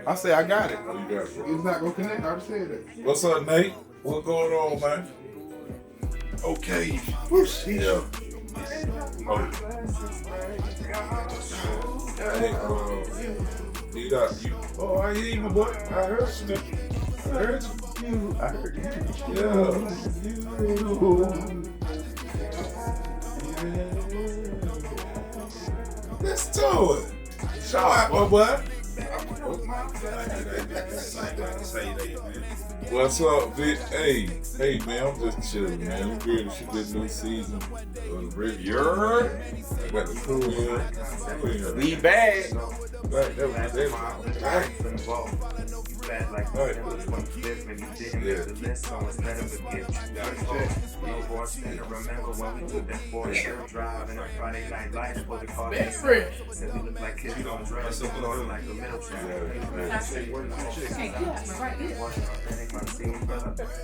I say I got it. Oh, you got it. It's not gonna connect. I already said that. What's up, Nate? What's going on, man? Okay. Yeah. Hey, you got you. Oh, I hear you, my boy. I heard you. I heard you. I heard you. Yeah. Let's do it. Shout out, my boy. What's up, Vic? Hey, man, I'm just chilling, man. We ready to shoot this new season of the Review. I got the crew here. We bad. Back, that was it. Bad like that was one flip and you didn't get the list, so instead of a gift, you got a check. No more stand to remember when we took that 4-hill drive and a Friday night lights for the car. Said we look like kids on drugs, so we look like a middle child.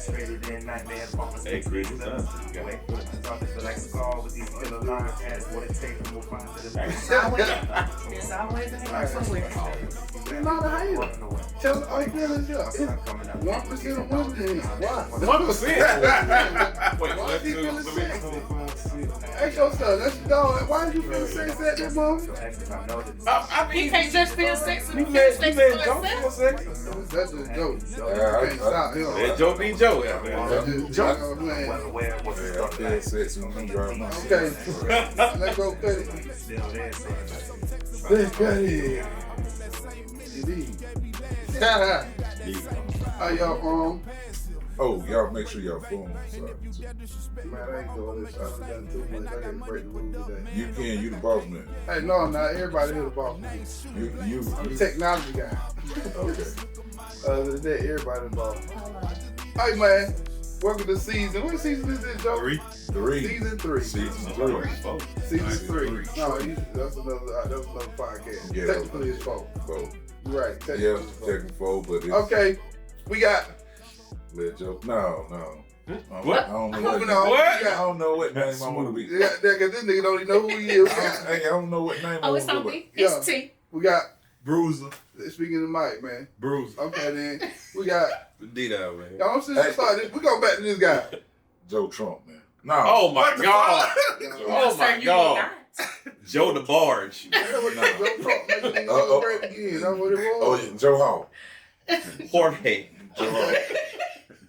Traded in nightmare for Hey, Chris, what's up? started to like scar with these killer lines, as what it takes to move on to the next. It's always a hater somewhere. You're not a hater. Tell all you feel is yeah. 1% of women. Why? 1%. Why is he feeling sick? Ask yourself, that's your dog. Why did you feel sex at that moment? I He mean, can't just feel sexy. you He made feels Joe sexy for himself. feel sexy. That's just a joke. Yeah, Can't stop him. That Joe be Joe, yeah, man. That's just Joe. joke, man. Yeah, I feel sexy when I'm driving my Okay, let's go cut it. Let's cut it. Indeed. How y'all Oh, y'all make sure y'all phone. Sorry. Man, I ain't doing this. I've done too much. I gotta break the rules today. You the boss man. Hey, no, I'm not. Everybody here the boss. You. I'm a technology guy. Okay. Other than that, everybody the boss. Hey, man. Welcome to season. What season is this, Joe? 3. Season 3. Season 3. Season 3. No, that's another podcast. Yeah. Technically, it's 4. You're right. Technically, Yeah, it's 4. second 4, but it's Okay, we got. Let Joe. No. What? I don't know Moving what. on. What? We I got, don't know what name I want to be. yeah, because this nigga don't even know who he is. Hey, I don't know what name I Oh, want it's to on be. me. Yeah. It's T. We got. Bruiser. Speaking of the mic, man. Bruiser. Okay, then we got. D-Dow, man. Y'all don't start this. We go back to this guy. Joe Trump, man. No. Oh, my What the God. fuck? Oh, my You God. not. Joe the Barge. Joe Trump making these great again. That's what it was. Oh, yeah, Joe Hall. Jorge.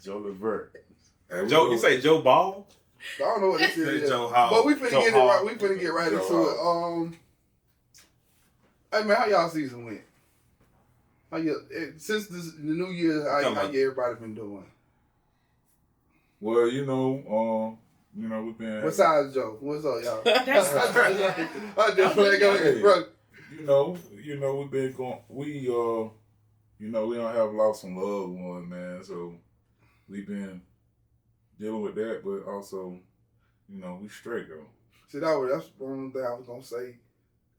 Joe Levert. Hey, we Joe, go- you say Joe Ball? I don't know what this is. Joe Hall. But we finna Joe get it Hall. right. We finna get right Joe into it. Hey man, how y'all season went? How you since the new year? How everybody been doing? Well, you know, we've been. Besides Joe, what's up, y'all? That's I just play go Hey. bro. You know, we've been going. We don't have lost some loved one, man. So we've been dealing with that, but also, we straight though. See, that's one thing I was gonna say.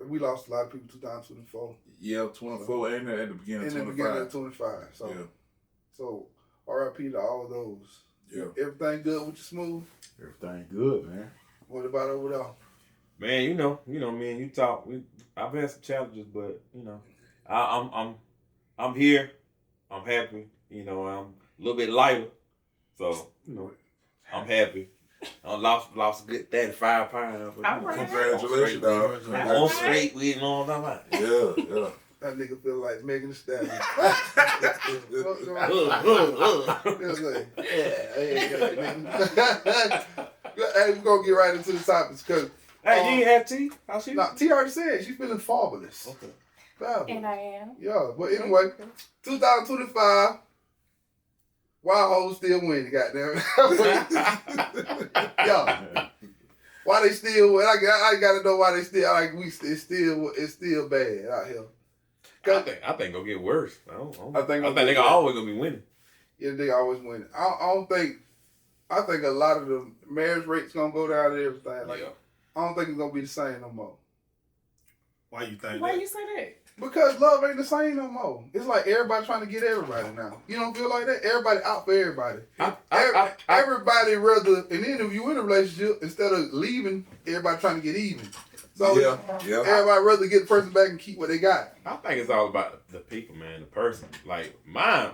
We lost a lot of people 2024. Yeah, 24 and at the beginning In of the 25. beginning of 25. So, Yeah. so RIP to all of those. Yeah. Everything good with you, Smooth? Everything good, man. What about over there? Man, you know, me and you talk. I've had some challenges, but I'm here. I'm happy. I'm a little bit lighter, so I'm happy. I lost a good 35 pounds. All right. Congratulations, dog. On straight, we know what I'm talking about. Yeah. That nigga feel like Megan Thee Stallion. Hey, we're gonna get right into the topics because Hey, you ain't have tea? How she? T already said she's feeling fabulous. Okay. Fabulous. And I am. Yeah, but anyway, 2025, Wild Hoes still winning, goddamn. Yeah. Why they still win? I gotta know why they still it's still bad out here. I think gonna get worse. I think they always gonna be winning. Yeah, they always win. I think a lot of the marriage rates gonna go down and everything. Like, Yeah. I don't think it's gonna be the same no more. Why you think Why that? you say that? Because love ain't the same no more. It's like everybody trying to get everybody now. You don't feel like that? Everybody out for everybody. Everybody rather, and then if you in a relationship, instead of leaving, everybody trying to get even. So Yeah. everybody rather get the person back and keep what they got. I think it's all about the people, man, the person. Like my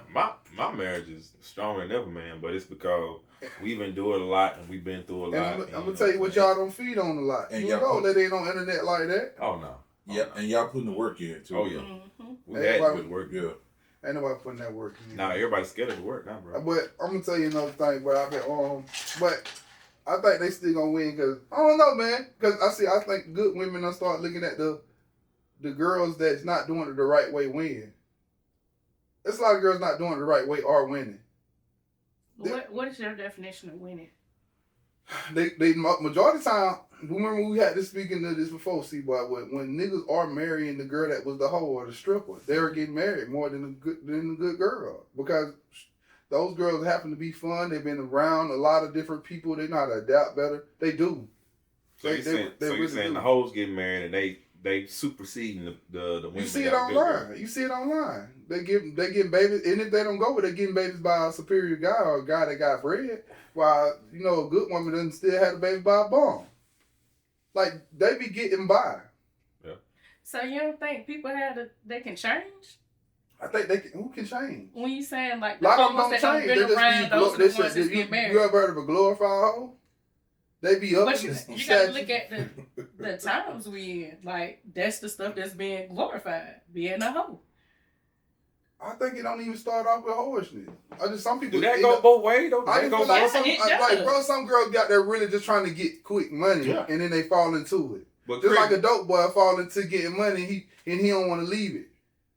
marriage is stronger than ever, man. But it's because we've endured a lot and we've been through a lot. And I'm gonna tell you what y'all don't feed on a lot. And You know that ain't on internet like that. Oh no. Yeah, and y'all putting the work in too. Oh yeah. Mm-hmm. We had to put work. Yeah. Ain't nobody putting that work in. Nah, everybody's scared of work now, bro. But I'm gonna tell you another thing. But I think they still gonna win because I don't know, man. Because I think good women will start looking at the girls that's not doing it the right way win. There's a lot of girls not doing it the right way are winning. What is your definition of winning? They majority of the time. Remember we had this speaking of this before, C-Boy. When niggas are marrying the girl that was the hoe or the stripper, they're getting married more than the good girl because those girls happen to be fun. They've been around a lot of different people. They know how to adapt better. They do. So you're saying the hoes getting married and they superseding the women. You see it online. You see it online. They getting babies, and if they don't go with, they getting babies by a superior guy or a guy that got bread. While a good woman doesn't still have a baby by a bum. Like they be getting by. Yeah. So you don't think people they can change? I think they can. Who can change? When you saying like A the lot of them hoes don't that have change. been They just around, those are the ones that's getting married. You ever heard of a glorified hoe? They be up. But you gotta look at the times we in. Like that's the stuff that's being glorified, being a hoe. I think it don't even start off with hoishness. Some people Do that go both ways though? I just feel like some girls got there really just trying to get quick money, and then they fall into it. But just like a dope boy fall into getting money, he don't want to leave it.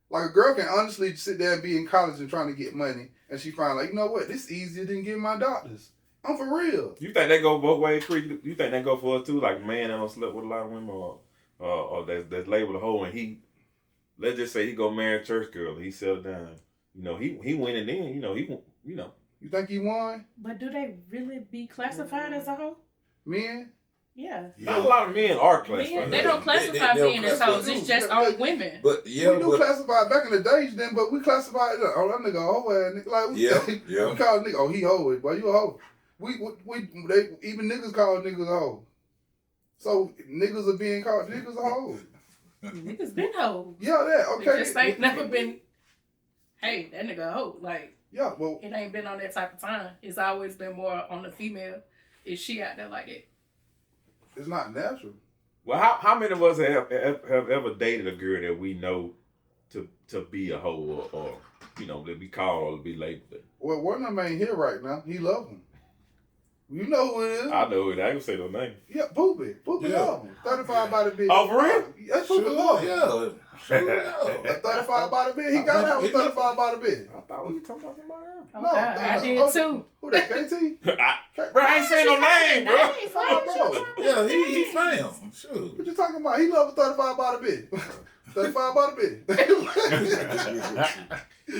Like a girl can honestly sit there and be in college and trying to get money, and she find like, you know what, this is easier than getting my doctors. I'm for real. You think they go both ways, Creek? You think they go for us too? Like a man that don't sleep with a lot of women, or that's labeled a hoe, and he, let's just say he go marry a church girl, he settle down. He winning then. You think he won? But do they really be classified as a hoe? Men? Yeah. Not a lot of men are classified. Men, they don't classify men as hoes. It's just on women. But we do classify back in the days then, but we classified that nigga a hoe ass nigga. Like we call a nigga, he hoe, boy, you a hoe. Even niggas call niggas a hoe. So niggas are being called niggas a hoe. Niggas been hoes. Yeah, that okay. It just ain't never been. Hey, that nigga a hoe. Like well, it ain't been on that type of time. It's always been more on the female. Is she out there like that? It's not natural. Well, how many of us have ever dated a girl that we know to be a hoe or to be called or to be labeled? Well, one of them ain't here right now. He love him. You know who it is. I know it. I ain't gonna say no name. Yeah, Poopy. Poopy love him. 35 by the bitch. Oh, for real? That's Poopy love him. Yeah. A 35 by the bitch. He got out with 35 by the bitch. I thought we were talking about somebody else. Oh, I did too. Who that, KT? Bro, I ain't saying no name, bro. Bro. Yeah, he fam. Shoot. What you talking about? He love a 35 by the bitch. 35 by the bitch.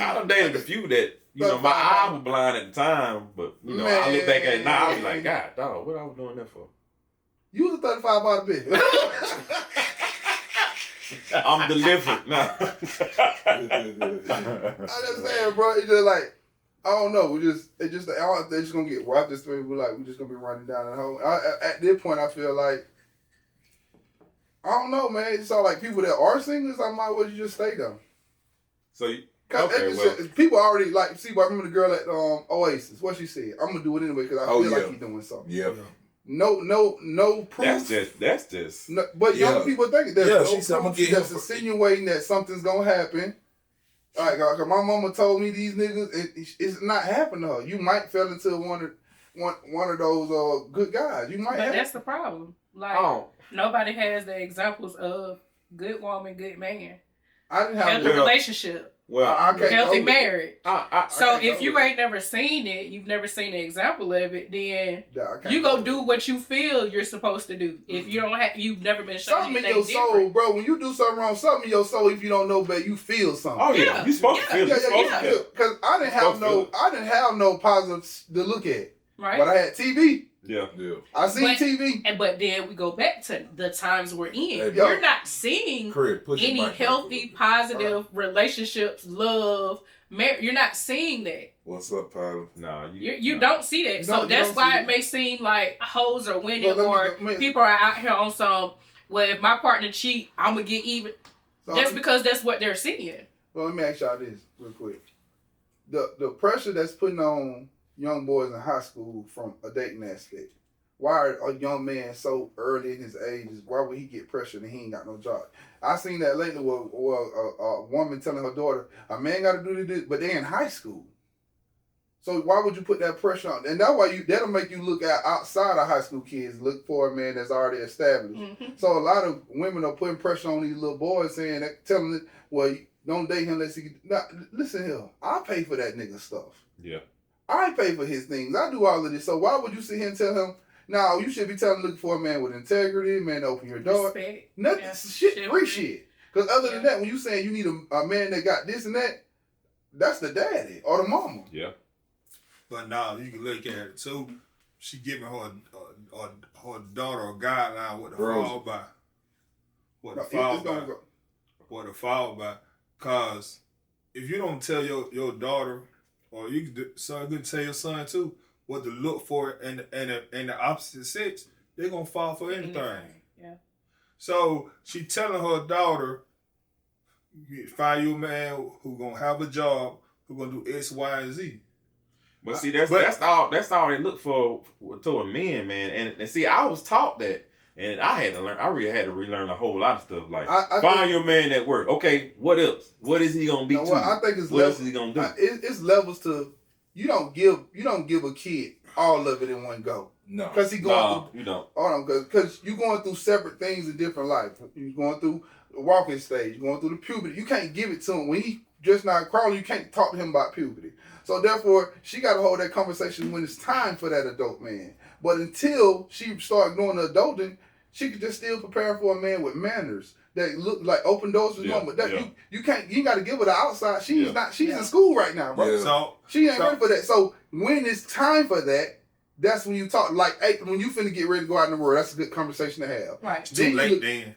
I done dated a few that, my eyes were blind at the time, but, I look back at it now, I was like, God, dog, what I was doing that for? You was a 35 by the bitch. I'm delivered now. I just saying, bro, it's just like, I don't know. They're just gonna get wiped this way. We're just gonna be running down the hole. At this point, I feel like, I don't know, man. It's all like people that are singles. I might well just stay though. So, people already like. See, I remember the girl at Oasis. What she said? I'm gonna do it anyway because I feel like he's doing something. Yeah. No proof. That's just. No, but young people think she's that's insinuating that something's gonna happen. All right, cause my mama told me these niggas, it's not happening to her. You might fall into one of those good guys. You might. But that's the problem. Like nobody has the examples of good woman, good man. I didn't have healthy relationship. Well, healthy marriage. So if you there. ain't never seen it, you've never seen an example of it, then you go do what you feel you're supposed to do. If you don't have, you've never been shown something in your soul, bro. When you do something wrong, something in your soul. If you don't know, but you feel something. Oh yeah, you supposed to feel it. Because I didn't have no positives to look at. Right. But I had TV. Yeah. I seen TV. But then we go back to the times we're in. You're not seeing any healthy, positive relationships, love, marriage. You're not seeing that. What's up, Tyler? Nah, you don't see that. So that's why it may seem like hoes are winning or people are out here on some well, if my partner cheat, I'm gonna get even. So That's because that's what they're seeing. Well, let me ask y'all this real quick. The pressure that's putting on young boys in high school from a dating aspect. Why are a young man so early in his ages? Why would he get pressured and he ain't got no job? I seen that lately where a woman telling her daughter, a man got to do this, but they're in high school. So why would you put that pressure on? And that's why that'll make you look outside of high school kids, look for a man that's already established. Mm-hmm. So a lot of women are putting pressure on these little boys, saying that, telling them, well, don't date him unless he. Now, listen here, I pay for that nigga stuff. Yeah. I pay for his things. I do all of this. So why would you sit here and tell him? No, you should be telling him, look for a man with integrity, man to open your door. Respect. Nothing, Yeah. free shit. Because other than that, when you saying you need a man that got this and that, that's the daddy or the mama. Yeah. But now you can look at it too. She giving her daughter a guideline what to fall by. What to fall by. What to fall by. Cause if you don't tell your daughter, or you can tell your son too, what to look for in the opposite sex, they're gonna fall for anything. Yeah. So she telling her daughter, find you a man who gonna have a job, who gonna do X, Y, and Z. But see, that's all they look for toward men, man. And see, I was taught that, and I had to learn. I really had to relearn a whole lot of stuff. Like, find your man at work. Okay, what else? What is he gonna be? I think it's what else is he gonna do? It's levels to. You don't give a kid all of it in one go. No, because he going through. You don't. Hold on, because you're going through separate things in different life. You're going through the walking stage. You're going through the puberty. You can't give it to him when he just not crawling. You can't talk to him about puberty. So therefore, she got to hold that conversation when it's time for that adult man. But until she start doing the adulting, she could just still prepare for a man with manners that look like open doors for mom. But that you can't. You got to give her the outside. She's not. She's in school right now, bro. Yeah. So she ain't ready for that. So when it's time for that, that's when you talk. Like, hey, when you finna get ready to go out in the world, that's a good conversation to have. Right. It's too late then.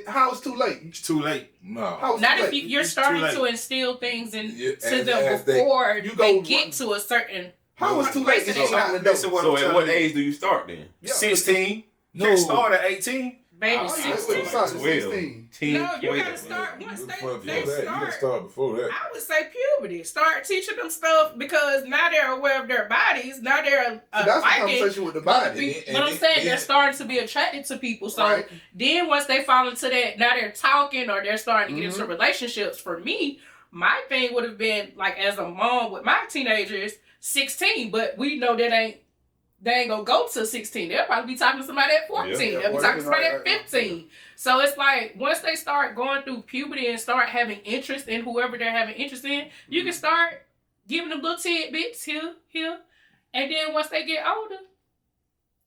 How it's too late? It's too late. No. Not if you're starting to instill things into them before they get to a certain. How is too late? So at what age do you start then? 16. No. Can't start at 18. Maybe 16. 16. 10, No, you 12. gotta start once they You gotta start before that. I would say puberty. Start teaching them stuff because now they're aware of their bodies. Now they're that's the conversation with the body. But I'm saying they're starting to be attracted to people. So then once they fall into that, now they're talking or they're starting to get into relationships. For me, my thing would have been like as a mom with my teenagers, 16. But we know they ain't gonna go to 16. They'll probably be talking to somebody at 14. They'll be talking to somebody at 15. So it's like once they start going through puberty and start having interest in whoever they're having interest in, you can start giving them little tidbits here. And then once they get older,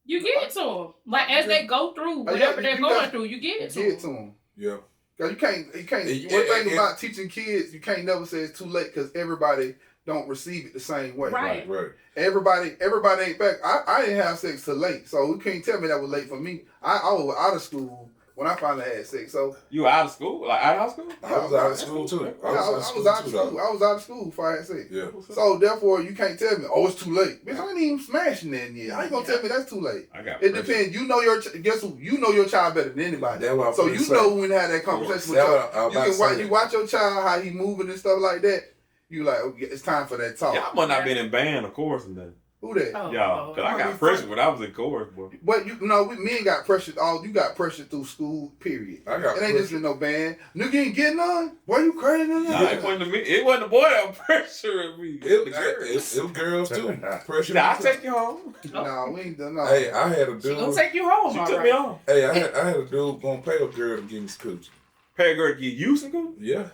you give it to them. Like as they go through whatever they're going through, you give it to them. Yeah. Cause you can't. One thing about teaching kids, you can't never say it's too late because everybody don't receive it the same way. Right. Everybody ain't back. I didn't have sex till late, so you can't tell me that was late for me. I was out of school when I finally had sex. So you were out of school, like out of school? I was out of school too. I was out of school. I was out of school before I had sex. Yeah. So therefore, you can't tell me, oh, it's too late. Bitch, I ain't even smashing that yet. How you gonna tell me that's too late? It depends. You know guess who? You know your child better than anybody. So you know when to have that conversation with your. You watch your child how he moving and stuff like that. You like, okay, it's time for that talk. Y'all must not been in band, of course, and then. Who that? Y'all, cause I got pressured when I was in chorus, boy. But men got pressured. You got pressured through school. Period. It ain't just in no band. Nigga ain't getting none. Boy, you crazy? Nah, it wasn't me. It wasn't the boy that was pressuring me. It was girls too. Pressure. I'll take you home. No, we ain't done. No. Hey, I had a dude. She gonna take you home. She took me home. Hey, I had a dude gonna pay a girl to give me some coochie. Pay a girl to get you some coochie? Yeah.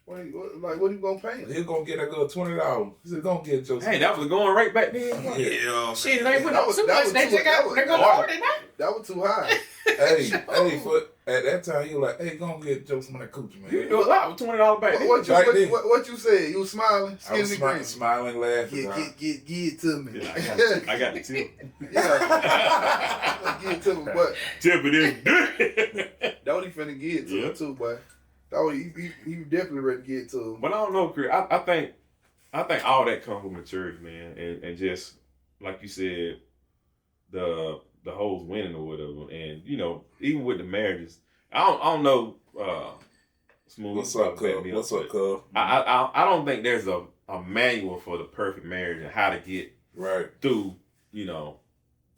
What are you gonna pay him? He gonna get that girl $20. He said, "Don't get your." Hey, that was going right back then. Yeah. Shit, they went up too much. They got lower than that. That was too high. hey, at that time, you were like, "Hey, go get Joe some of that coochie, man." You do a lot with $20 back then. What you said? You was smiling, I was smiling, laughing. Get it to me. Yeah, I got the tip. Yeah, get it to me, but tip it in. That what he finna get it to him too, boy. He definitely ready to get to him. But I don't know, Chris. I think all that comes with maturity, man, and just like you said, the hoes winning or whatever, and even with the marriages, I don't know. Smooth. What's up, cuz? What's up, cuz? I don't think there's a manual for the perfect marriage and how to get right through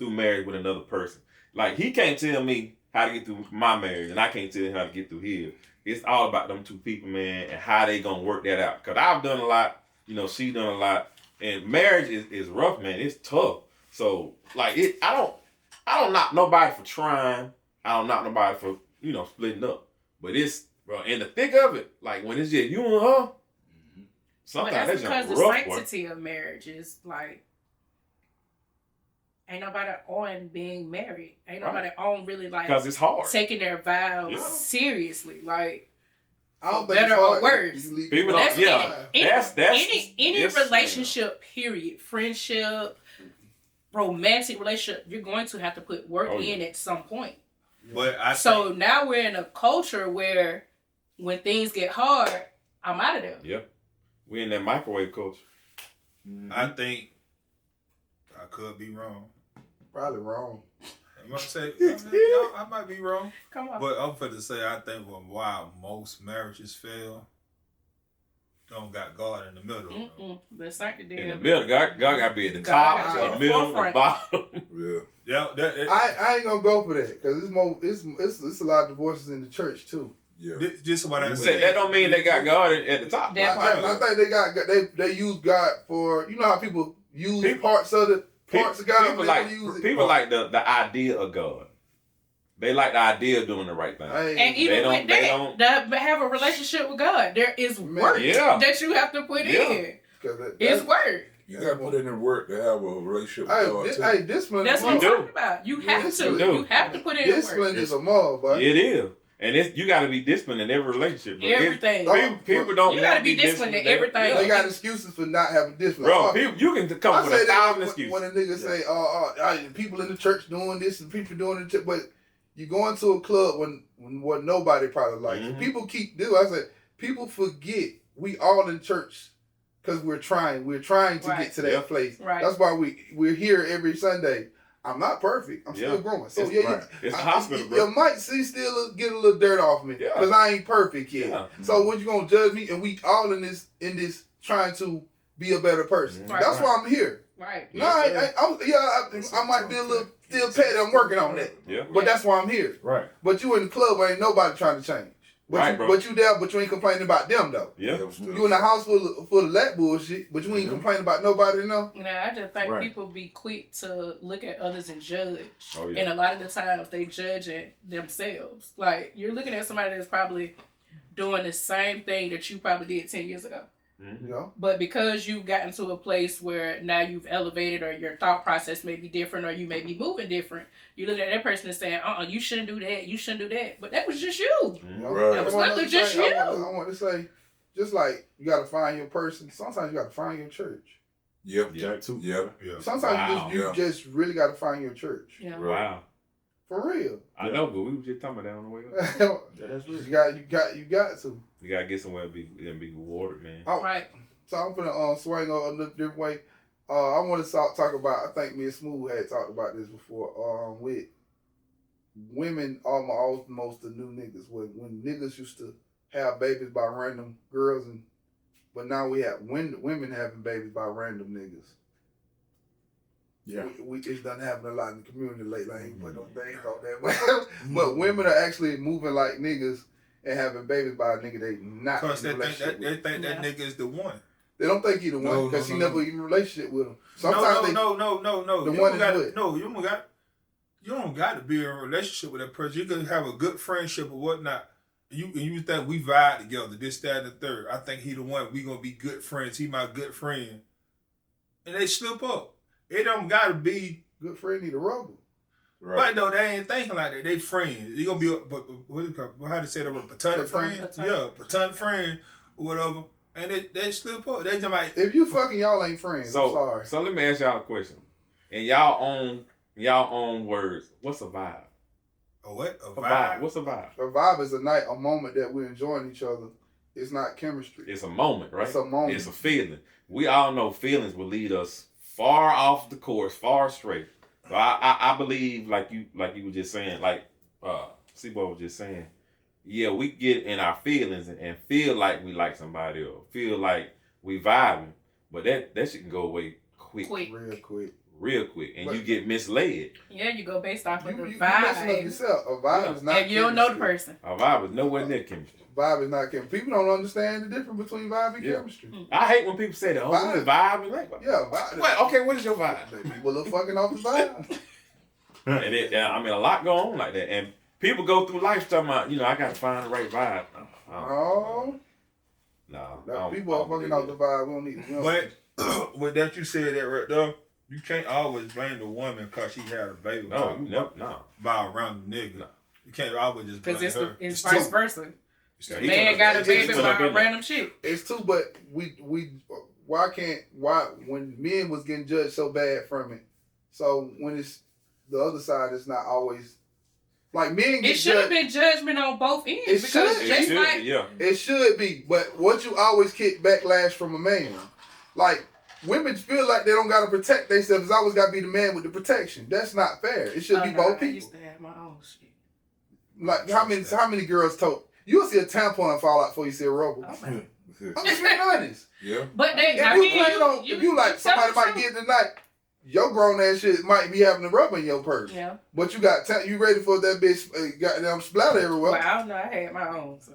marriage with another person. Like he can't tell me how to get through my marriage, and I can't tell him how to get through his. It's all about them two people, man, and how they gonna work that out. Cause I've done a lot, she done a lot, and marriage is rough, man. It's tough. So like I don't knock nobody for trying. I don't knock nobody for splitting up. But it's bro in the thick of it, like when it's just you and her. Sometimes but that's because the rough, sanctity of marriage is like. Ain't nobody on being married. Ain't nobody on really like because it's hard taking their vows seriously. Like I don't think better it's hard. or worse. People That's that's any relationship. Period. Friendship, romantic relationship. You're going to have to put work in at some point. But so now we're in a culture where when things get hard, I'm out of there. Yep, we're in that microwave culture. I think I could be wrong. Probably wrong. I'm gonna say I might be wrong. Come on. But I'm finna say I think why most marriages fail don't got God in the middle. The sanctity in the middle, God got to be at the top, the middle, the bottom. I ain't gonna go for that because it's a lot of divorces in the church too. Yeah. Just what I said. That don't mean they got God at the top. I think they use God for how people use parts of God. People like the idea of God. They like the idea of doing the right thing. And even with that, have a relationship with God, there is work that you have to put in. It's work. You got to put in the work to have a relationship with God. Discipline. That's what I'm talking about. You have to. You have to put in discipline work. Discipline is a mall, but it is. And you got to be disciplined in every relationship. Bro. Everything. People don't. You got to be disciplined in everything. They got excuses for not having discipline. Bro, you can come up with 1,000 excuses. When a nigga say, people in the church doing this and people doing it, but you go into a club when what nobody probably likes. Mm-hmm. People keep doing. I said, people forget we all in church because we're trying. We're trying to get to that place. Right. That's why we're here every Sunday. I'm not perfect. I'm still growing. So it's hospital, bro. You might still get a little dirt off me because I ain't perfect yet. Yeah. So what you gonna judge me? And we all in this trying to be a better person. Right. That's why I'm here. Right. No, I might be a little still petty. I'm working on that. Yeah. But that's why I'm here. Right. But you in the club, ain't nobody trying to change. But you there, but you ain't complaining about them though. Yeah. You in the house full of that bullshit, but you ain't complaining about nobody, I just think people be quick to look at others and judge. Oh, yeah. And a lot of the times they judging themselves. Like you're looking at somebody that's probably doing the same thing that you probably did 10 years ago. Mm-hmm. Yeah. But because you've gotten to a place where now you've elevated or your thought process may be different or you may be moving different, you look at that person and saying, you shouldn't do that, you shouldn't do that. But that was just you. Mm-hmm. Right. That was literally just you. I want to say, just like you got to find your person, sometimes you got to find your church. Yep. Yeah. Sometimes you just really got to find your church. Yeah. Wow. For real. I know, but we were just talking about that on the way up. That's real. You got to. You gotta get somewhere and be rewarded, man. Right. So I'm gonna swing on a little different way. I want to talk about. I think me and Smooth had talked about this before. With women, almost the new niggas. When niggas used to have babies by random girls, but now we have women having babies by random niggas. Yeah, it's done happen a lot in the community lately. I ain't put no things on that, but women are actually moving like niggas and having babies by a nigga they not. Because they think that nigga is the one. They don't think he the one because he never even in a relationship with him. Sometimes no. You don't got to be in a relationship with that person. You can have a good friendship or whatnot. You think we vibe together, this, that, and the third. I think he the one. We gonna be good friends. He my good friend, and they slip up. It don't gotta be good friend need a rubber. Right. But no, they ain't thinking like that. They friends. You gonna be how to say that? A platonic friend? Yeah, platonic friend or whatever. And they slip up. They just like if you fucking y'all ain't friends. I'm sorry. So let me ask y'all a question. In y'all own words, what's a vibe? A what? A vibe. What's a vibe? A vibe is a moment that we're enjoying each other. It's not chemistry. It's a moment, right? It's a moment. It's a feeling. We all know feelings will lead us far off the course, far straight. So I believe, like you were just saying, like C-Boy was just saying, yeah, we get in our feelings and feel like we like somebody or feel like we vibing, but that shit can go away quick. Real quick, and you get misled. Yeah, you go based off of the You messing up vibe. yourself. A vibe is not And you don't know the chemistry. person. A vibe is nowhere near chemistry. Vibe is not chemistry. People don't understand the difference between vibe and chemistry. I hate when people say that. Oh, Vibe. we vibing. Like, Yeah, vibe. what? Okay, what is your vibe? People look fucking off the vibe. And I mean, a lot go on like that, and people go through life talking about, I got to find the right vibe. Oh, No, people are fucking off the vibe. We don't need. But with that you said that right there, you can't always blame the woman because she had a baby No. by a random nigga. You can't always just blame Because her. it's vice versa. Yeah, Man got a baby put up by in a random shit. It's too, but we why when men was getting judged so bad from it, so when it's the other side, it's not always like men get It should have judged. been judgment on both ends. It because should. just like yeah. It should be, but what you always get backlash from a man, like women feel like they don't gotta protect themselves. It's always gotta be the man with the protection. That's not fair. It should be both I people. used to have my own shit. Like how many girls told you'll see a tampon fall out before you see a rubber. Oh, man. I'm just being honest. Yeah. But they, If I you mean, plan on, if you like tell somebody the might truth. get tonight, your grown ass shit might be having a rubber in your purse. Yeah. But you got you ready for that bitch goddamn splatter everywhere. Well, I don't know. I had my own. So.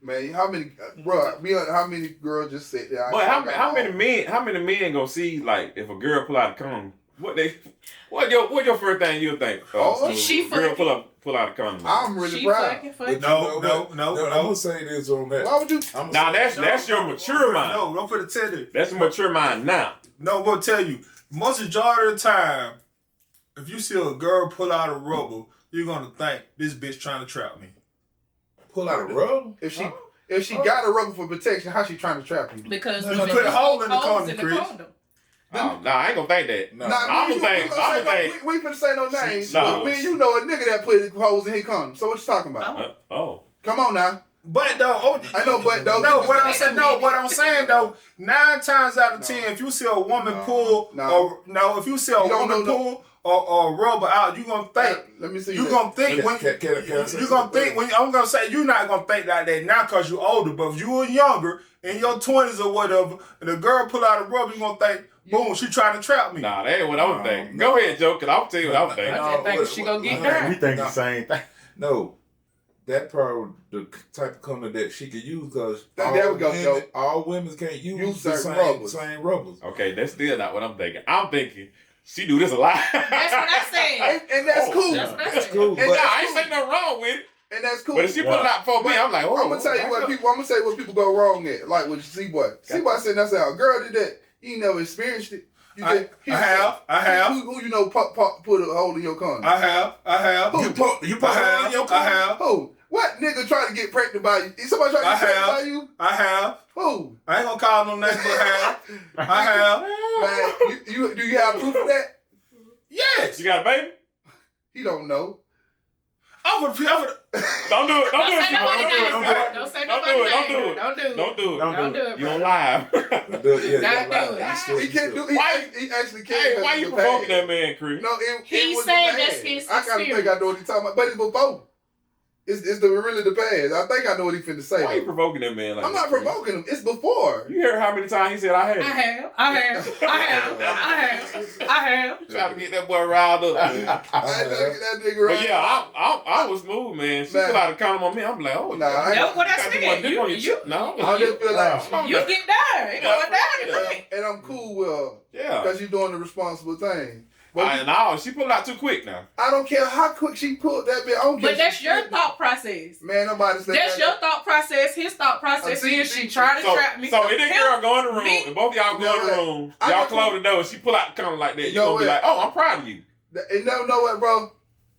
Man, how many how many girls just sit there? But how many men gonna see, like, if a girl pull out a condom? What your first thing you'll think? Oh, she girl pull out a condom. I'm really She proud. fucking. No. I'm gonna say this on that. Why would you? Now that's your mature mind. No, don't put it tell you. That's a mature mind now. No, I'm gonna tell you. Most majority of the time, if you see a girl pull out a rubber, you're gonna think this bitch trying to trap me. Pull out a rubber? If she got a rubber for protection, how she trying to trap you? Because You they put a hole in the holes condom, Chris. Nah, I ain't gonna think that. No. I'm gonna think. We finna say no names. No. But me, you know a nigga that put holes in his condom. So what you talking about? Oh. Come on now. But though, I know, but though. no, what I'm saying though, 9 times out of 10, if you see a woman pull, if you see a woman pull or rubber out, you gonna think. Let me see. You gonna think when Can I say you gonna think when I'm gonna say you're not gonna think like that now because you're older, but if you were younger in your 20s or whatever, and a girl pull out a rubber, you gonna think, boom, she trying to trap me. Nah, that ain't what I was thinking. Go ahead, Joe, cause I'll tell you what I was thinking. I just think she gonna get down. We think the same thing. No. That probably the type of condom that she could use because There we go, Joe. all women can't use the certain same rubbers. rubbers. Okay, that's still not what I'm thinking. I'm thinking she do this a lot. That's what I said. And that's cool. That's what I That's said. cool. And But Nah, I ain't saying nothing wrong with it. And that's cool. But if she put it out for me, I'm like, oh. I'm gonna tell you what people. I'm gonna say what people go wrong at. Like with C-Boy. C-Boy said that's how a girl did that. He never experienced it. I have. Who you know put a hole in your condom? I have. You put I have. I have. Who? What nigga trying to get pregnant by you? Is somebody trying to get pregnant by you? I have. Who? I ain't gonna call no names, but I have. Man, you do you have proof of that? Yes. You got a baby? He don't know. I'm gonna. Don't do it. Don't do it. Don't say Don't nobody do it. name. Don't say Don't nobody do it. Don't name. do it. Don't do it. Don't do it. Don't do it. You bro. on live. Not do it. He can't do. He actually can't. Hey, why you provoking that man, Chris? No, it He's was saying the that's past. his I gotta think experience. I know what he's talking about, but it's before. It's really the past. I think I know what he's finna say. Why you though. provoking that man like I'm that, not Chris? provoking him. It's before. You heard how many times he said I had I it? have. Trying to get that boy riled up. I ain't trying to get that nigga right. But yeah, I was smooth, man. She put out a condom on me. I'm like, oh, Nah, I That's what I got too much said. dip on your You chip. No. I just feel like, you get down. It going down tonight. and I'm cool with her Yeah. because she's doing the responsible thing. But No, she put it out too quick now. I don't care how quick she pulled that bit. I don't care. But that's your thought process. Man, nobody said That's your thought process. His thought process See, is she trying to trap me. So if this girl go in the room, Me? and both of y'all go in the room, I y'all can- close the door, and she pull out the condom like that, you know gonna be what? like, oh, I'm proud of you. And know what, bro?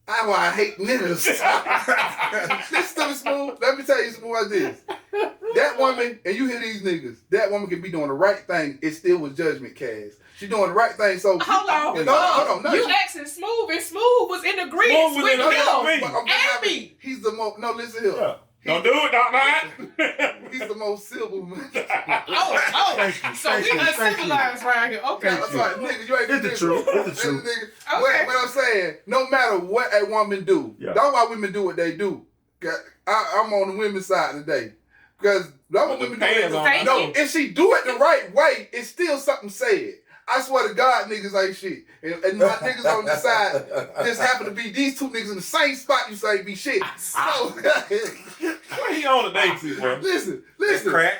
That's why I hate niggas. Listen to me, Smooth. Let me tell you something like this. That woman, and you hear these niggas, that woman can be doing the right thing. It still was judgment cast. She doing the right thing. So Hold on. Hold on. You asking Smooth, and Smooth was in agreement Smooth was with in him. agreement with me. And me. He's the most. No, listen here. Yeah. Don't do it, don't lie. He's the most civil man. Oh. So we uncivilized right here. Okay. I'm sorry, nigga. You ain't It's the nigga. truth. It's the Listen, truth. nigga. What I'm saying, no matter what a woman do, Yeah. that's why women do what they do. I'm on the women's side today. Because the other women do it. Thank No, you. if she do it the right way, it's still something said. I swear to God, niggas ain't shit. And my niggas on the side just happen to be these two niggas in the same spot you say be shit. So, What he on today, too, bro? listen. Crack.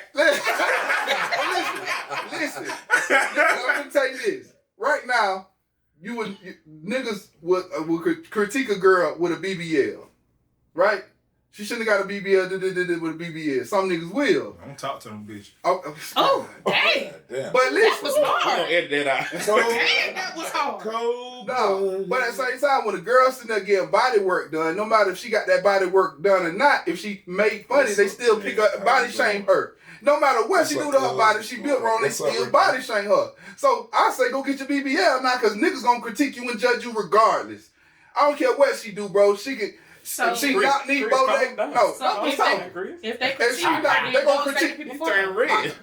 Listen. I'm gonna tell you this. Right now, niggas would critique a girl with a BBL, right? She shouldn't have got a BBL with a BBL. Some niggas will. Don't talk to them, bitch. Oh, dang. Damn. But That listen. was We hard. gonna edit that out. Dang, that was hard. Cold. No, but at the same time, when a girl sitting there getting body work done, no matter if she got that body work done or not, if she made money, they still pick up body shame her. No matter what she do to her body, if she built wrong, they still body shame her. So I say go get your BBL now, cause niggas gonna critique you and judge you regardless. I don't care what she do, bro. She could. So, If she Chris, not need Chris, Bodak, calm down. no. So I'm if talking. Chris. if they If critique she not- her, they then gonna go say critique- the people He for turned her.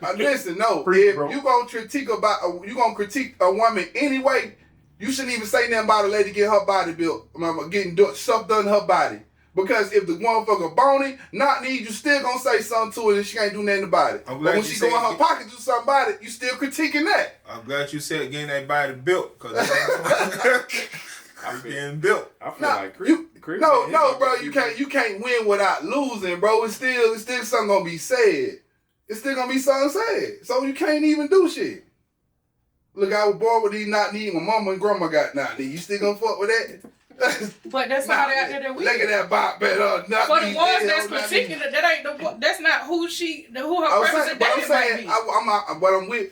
red. Listen, no. Preach, If bro. you gonna critique a woman anyway, you shouldn't even say nothing about a lady getting her body built, getting stuff done to her body. Because if the motherfucker bony, not need, you still gonna say something to her and she can't do nothing about it. I'm But glad when you she go in said her it. pocket do something about it, you still critiquing that. I'm glad you said getting that body built, cause it's getting built. I feel Nah, like Chris. you- Chris No, man, no, he bro, gonna you can't win without losing, bro. It's still something gonna be said. It's still gonna be something said. So you can't even do shit. Look, I was born with these not need. My mama and grandma got not need. You still gonna fuck with that? But that's Nah, not out there that we. look at that bop better. Not For the need, ones yeah, that's not critiquing need. it, that ain't the. That's not who who her I was saying, but I'm representation might saying, be.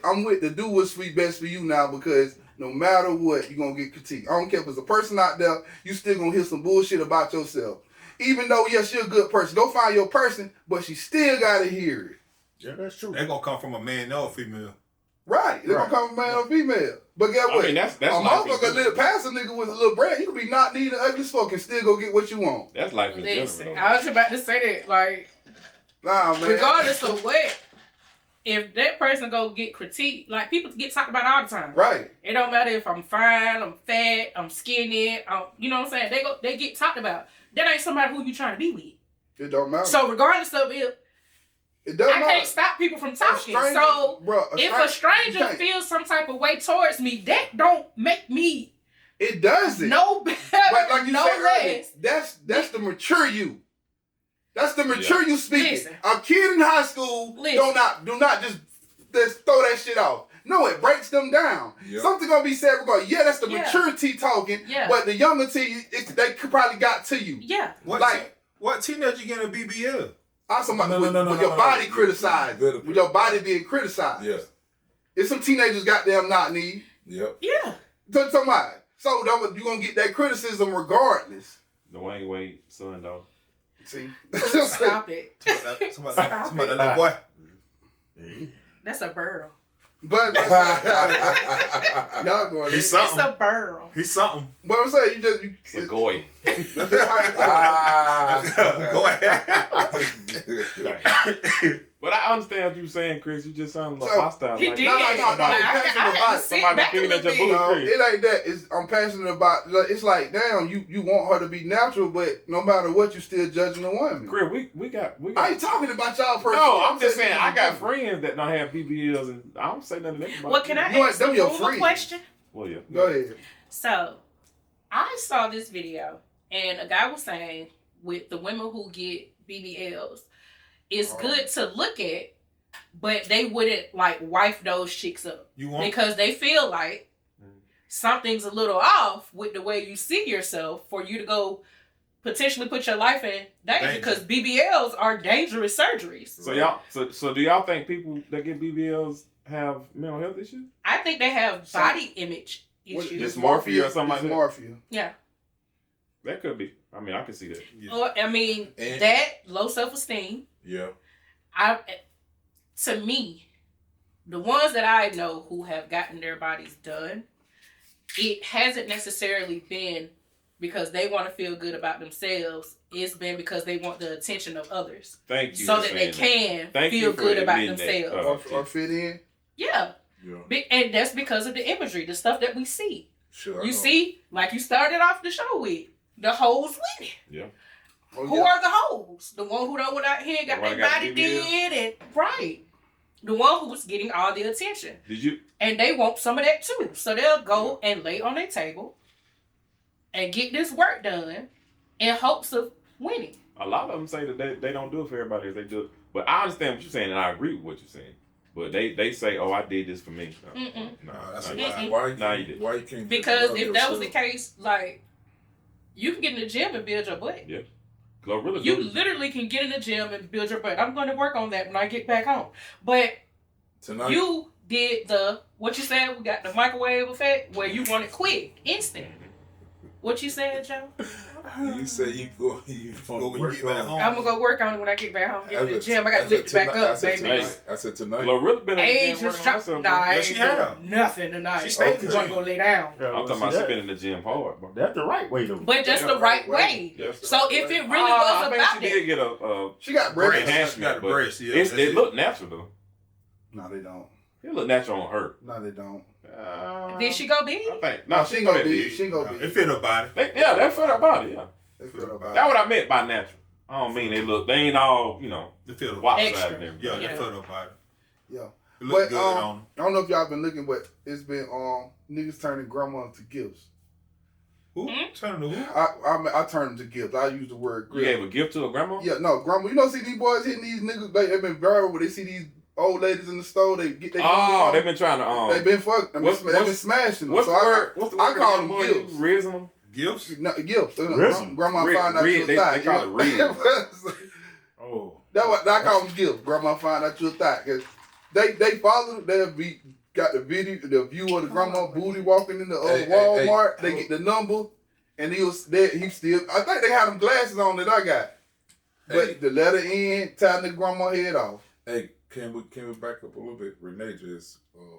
I'm with the do what's sweet best for you now because no matter what, you're gonna get critiqued. I don't care if it's a person out there, you still gonna hear some bullshit about yourself. Even though, yes, you're a good person. Go find your person, but she still gotta hear it. Yeah, that's true. They're gonna come from a man or a female. Right. They're gonna come from male or female. But guess what? I mean, that's a life in motherfucker general. live past a nigga with a little bread. You could be not needing ugly as fuck and still go get what you want. That's life in general. Listen, though. I was about to say that, like, Nah, man. regardless of what, if that person go get critiqued, like people get talked about all the time. Right. It don't matter if I'm fine, I'm fat, I'm skinny, you know what I'm saying? They get talked about. That ain't somebody who you trying to be with. It don't matter. So regardless of it, it doesn't I matter. can't stop people from talking. A stranger- So bruh, if a stranger you can't. feels some type of way towards me, that don't make me It doesn't. no better, But like you no said earlier, less. that's the mature you. That's the mature you speaking. Listen. A kid in high school Listen. do not just throw that shit off. No, it breaks them down. Yep. Something gonna be said regarding. Yeah, that's the Yeah. maturity talking. Yeah. But the younger T, they could probably got to you. Yeah. What teenager getting a BBL? I'm talking about No, with your no, body no. criticized. Good. With your body being criticized. Yeah. If some teenagers goddamn not need. Yep. Yeah. So you gonna get that criticism regardless. Dwayne Wade, son, dog. See? Stop it. Somebody that little boy. That's a burl. But y'all going He's It's something. a burl. He's something. But I'm saying you It's a goy. Go ahead. But I understand what you're saying, Chris. You just sound a little So, hostile. He like, did. No, I'm passionate I about had to sit somebody back a feeling little at your bit. booty. No, it ain't that. I'm passionate about. It's like, damn, you want her to be natural, but no matter what, you still judging a woman. Chris, we got. I ain't talking about y'all personally. No, I'm just saying I got friends that don't have BBLs, and I don't say nothing to them about Well, can I You know ask what, them you your a friends. question? Well, yeah. Go ahead. So, I saw this video, and a guy was saying with the women who get BBLs, it's good to look at, but they wouldn't like wife those chicks up You want? because they feel like something's a little off with the way you see yourself for you to go potentially put your life in danger Danger. because BBLs are dangerous surgeries. So y'all, so do y'all think people that get BBLs have mental health issues? I think they have body image issues. Dysmorphia or something like that? Dysmorphia. Yeah. That could be. I mean, I can see that. Or I mean, And- that low self-esteem. Yeah. To me, the ones that I know who have gotten their bodies done, it hasn't necessarily been because they want to feel good about themselves. It's been because they want the attention of others, Thank you. so for that they saying can Thank feel you for good about admitting that. themselves. Or fit in. Yeah, Yeah. and that's because of the imagery, the stuff that we see. Sure. You see, like you started off the show with, the hoes winning. Yeah. Who are the hoes? The one who don't went out here and got their body did and right. The one who's getting all the attention. Did you? And they want some of that too. So they'll go and lay on their table and get this work done in hopes of winning. A lot of them say that they don't do it for everybody. They do it. But I understand what you're saying, and I agree with what you're saying. But they say, "Oh, I did this for me." No, that's why you can't? Because if that was the case, like you can get in the gym and build your butt. Yeah. You literally can get in the gym and build your butt. I'm going to work on that when I get back home. But tonight, you did what you said. We got the microwave effect where you want it quick, instant. What you said, Joe? You said you go when you get back home. I'm gonna go work on it when I get back home. Get in the gym. I got to lift it back up, baby. I said tonight. Glorilla been Age is dropping. Nah, I ain't doing nothing tonight. She stayed to go lay down. I'm talking about she been in the gym hard. Bro. That's the right way though. But that's the right way. So if it really I was think about she did get a she got breast enhancement, but breast, yeah, it looked natural though. No, they don't. It looked natural on her. No, they don't. Did she go big? I think No, she ain't go big. She ain't go big. It fit her body. Yeah, that fit her body. Yeah, They fit her body. that's what I meant by natural. I don't mean they ain't all It fit her wop body. side and everything. Yeah, it fit her body. Yeah. It look But good on. I don't know if y'all been looking, but it's been niggas turning grandma to gifts. Who? Turn to who? I turned them to gifts. I use the word You gave a gift to a grandma? Yeah, no, grandma. You know, see these boys hitting these niggas. They been viral where they see these old ladies in the store. They get their they've been trying to They been fucking. They've been smashing them. What's So the word? What's the word? I call them gifts. Raising them? Gifts? No, gifts. Risen. Grandma find out you a They thigh. call it real. Oh. That's what I call them gifts. Grandma find out you a thigh. Cause they follow. They'll be got the video, the view of the grandma booty walking in the Walmart. They get the number, and he still. I think they had them glasses on that I got. But the letter N tied the grandma head off. Hey, can we back up a little bit? Renee just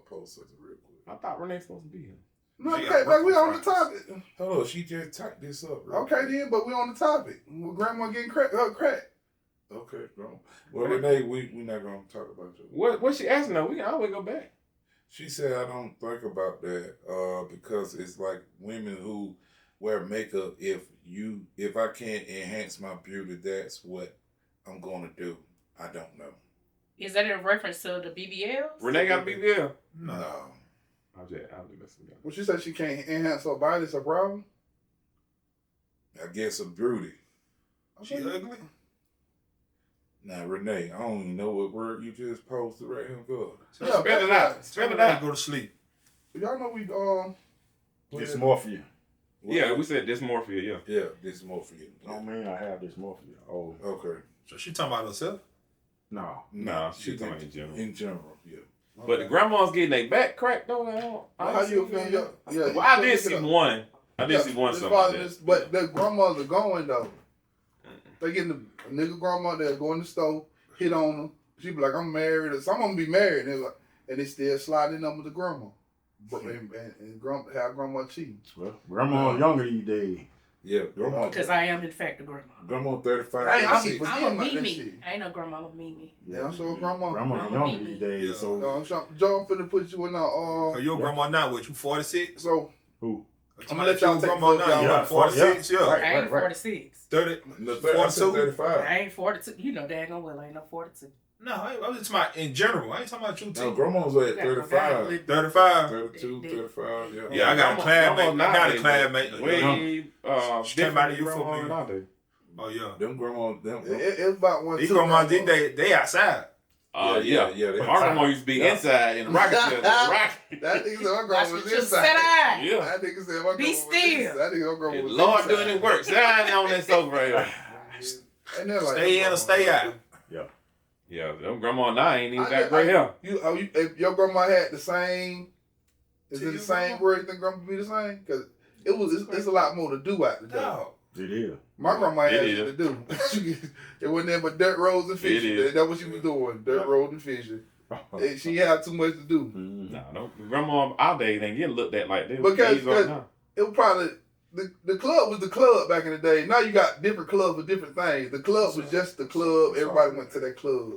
posted it real quick. I thought Renee's supposed to be here. No, okay, but we on the topic. Hello, she just typed this up. Okay, then, but we on the topic. Grandma getting crack. Okay, bro. Well, Renee, we not gonna talk about you. What she asking though? We can always go back. She said I don't think about that because it's like women who wear makeup. If I can't enhance my beauty, that's what I'm gonna do. I don't know. Is that in reference to the BBLs? Renee got a BBL. No. I'll just listen to Well, she said she can't enhance her body. It's a problem. I guess a beauty. She ugly? Now, Renee, I don't even know what word you just posted right here. Good. Yeah, Spell it out. Spell it out. Go to sleep. Y'all know we Dysmorphia. Yeah, we said dysmorphia. Yeah. Yeah, dysmorphia. Don't mean I have dysmorphia. Oh. Okay. So she talking about herself? No. No, she talking about in general. In general, yeah. But the grandma's getting their back cracked though. How you feel? Yeah. Well, I did see one. I did see one something like that. But the grandmas are going though. They getting the nigga grandma that go in the store, hit on them. She be like, I'm married, or some of them be married, and they still sliding up with the grandma. And have grandma cheating. Well, grandma younger these days. Yeah, grandma. Because I am in fact a grandma. Grandma 35. I'm a Mimi. I ain't no grandma, I'm a Mimi. Yeah, I'm sure grandma. Grandma younger these days. Yeah. So Joe, I'm finna put you in So your grandma now, what, you 46? So who? I'm gonna let y'all take grandma now, yeah, 46? Yeah. Right. I ain't 46. 30? No, 42? 35. I ain't 42. You know daggone well I ain't no 42. No, I was just talking about in general. I ain't talking about you, No, T. grandma's at 35. 35? 32, 35, yeah. Yeah, I got a classmate. I got a classmate. Way She came out of you for grandma me. nowadays. Oh, yeah. Them grandma, it's about one. These grandmas, they outside. Yeah. They- My grandma used to be inside in the rocket ship. That nigga said my grandma Watch was what you inside. said I. Yeah. That nigga said my grandma Be was still. inside. That nigga my grandma was Lord inside. doing his work. Sit down on that sofa right here. And they're like, Stay in or stay out. Yeah, them grandma now ain't even got gray hair. If your grandma had the same, is it To the your same grandma? word? You think grandma be the same? Because it's a lot more to do out there. No. It is. My grandma had It shit to do. It wasn't nothing but dirt roads and fishing. is. That's what she was doing, dirt roads and fishing. And she had too much to do. Nah, don't. Grandma our days ain't getting looked at like this. Because it was probably the club was the club back in the day. Now you got different clubs with different things. The club was just the club. Everybody went to that club.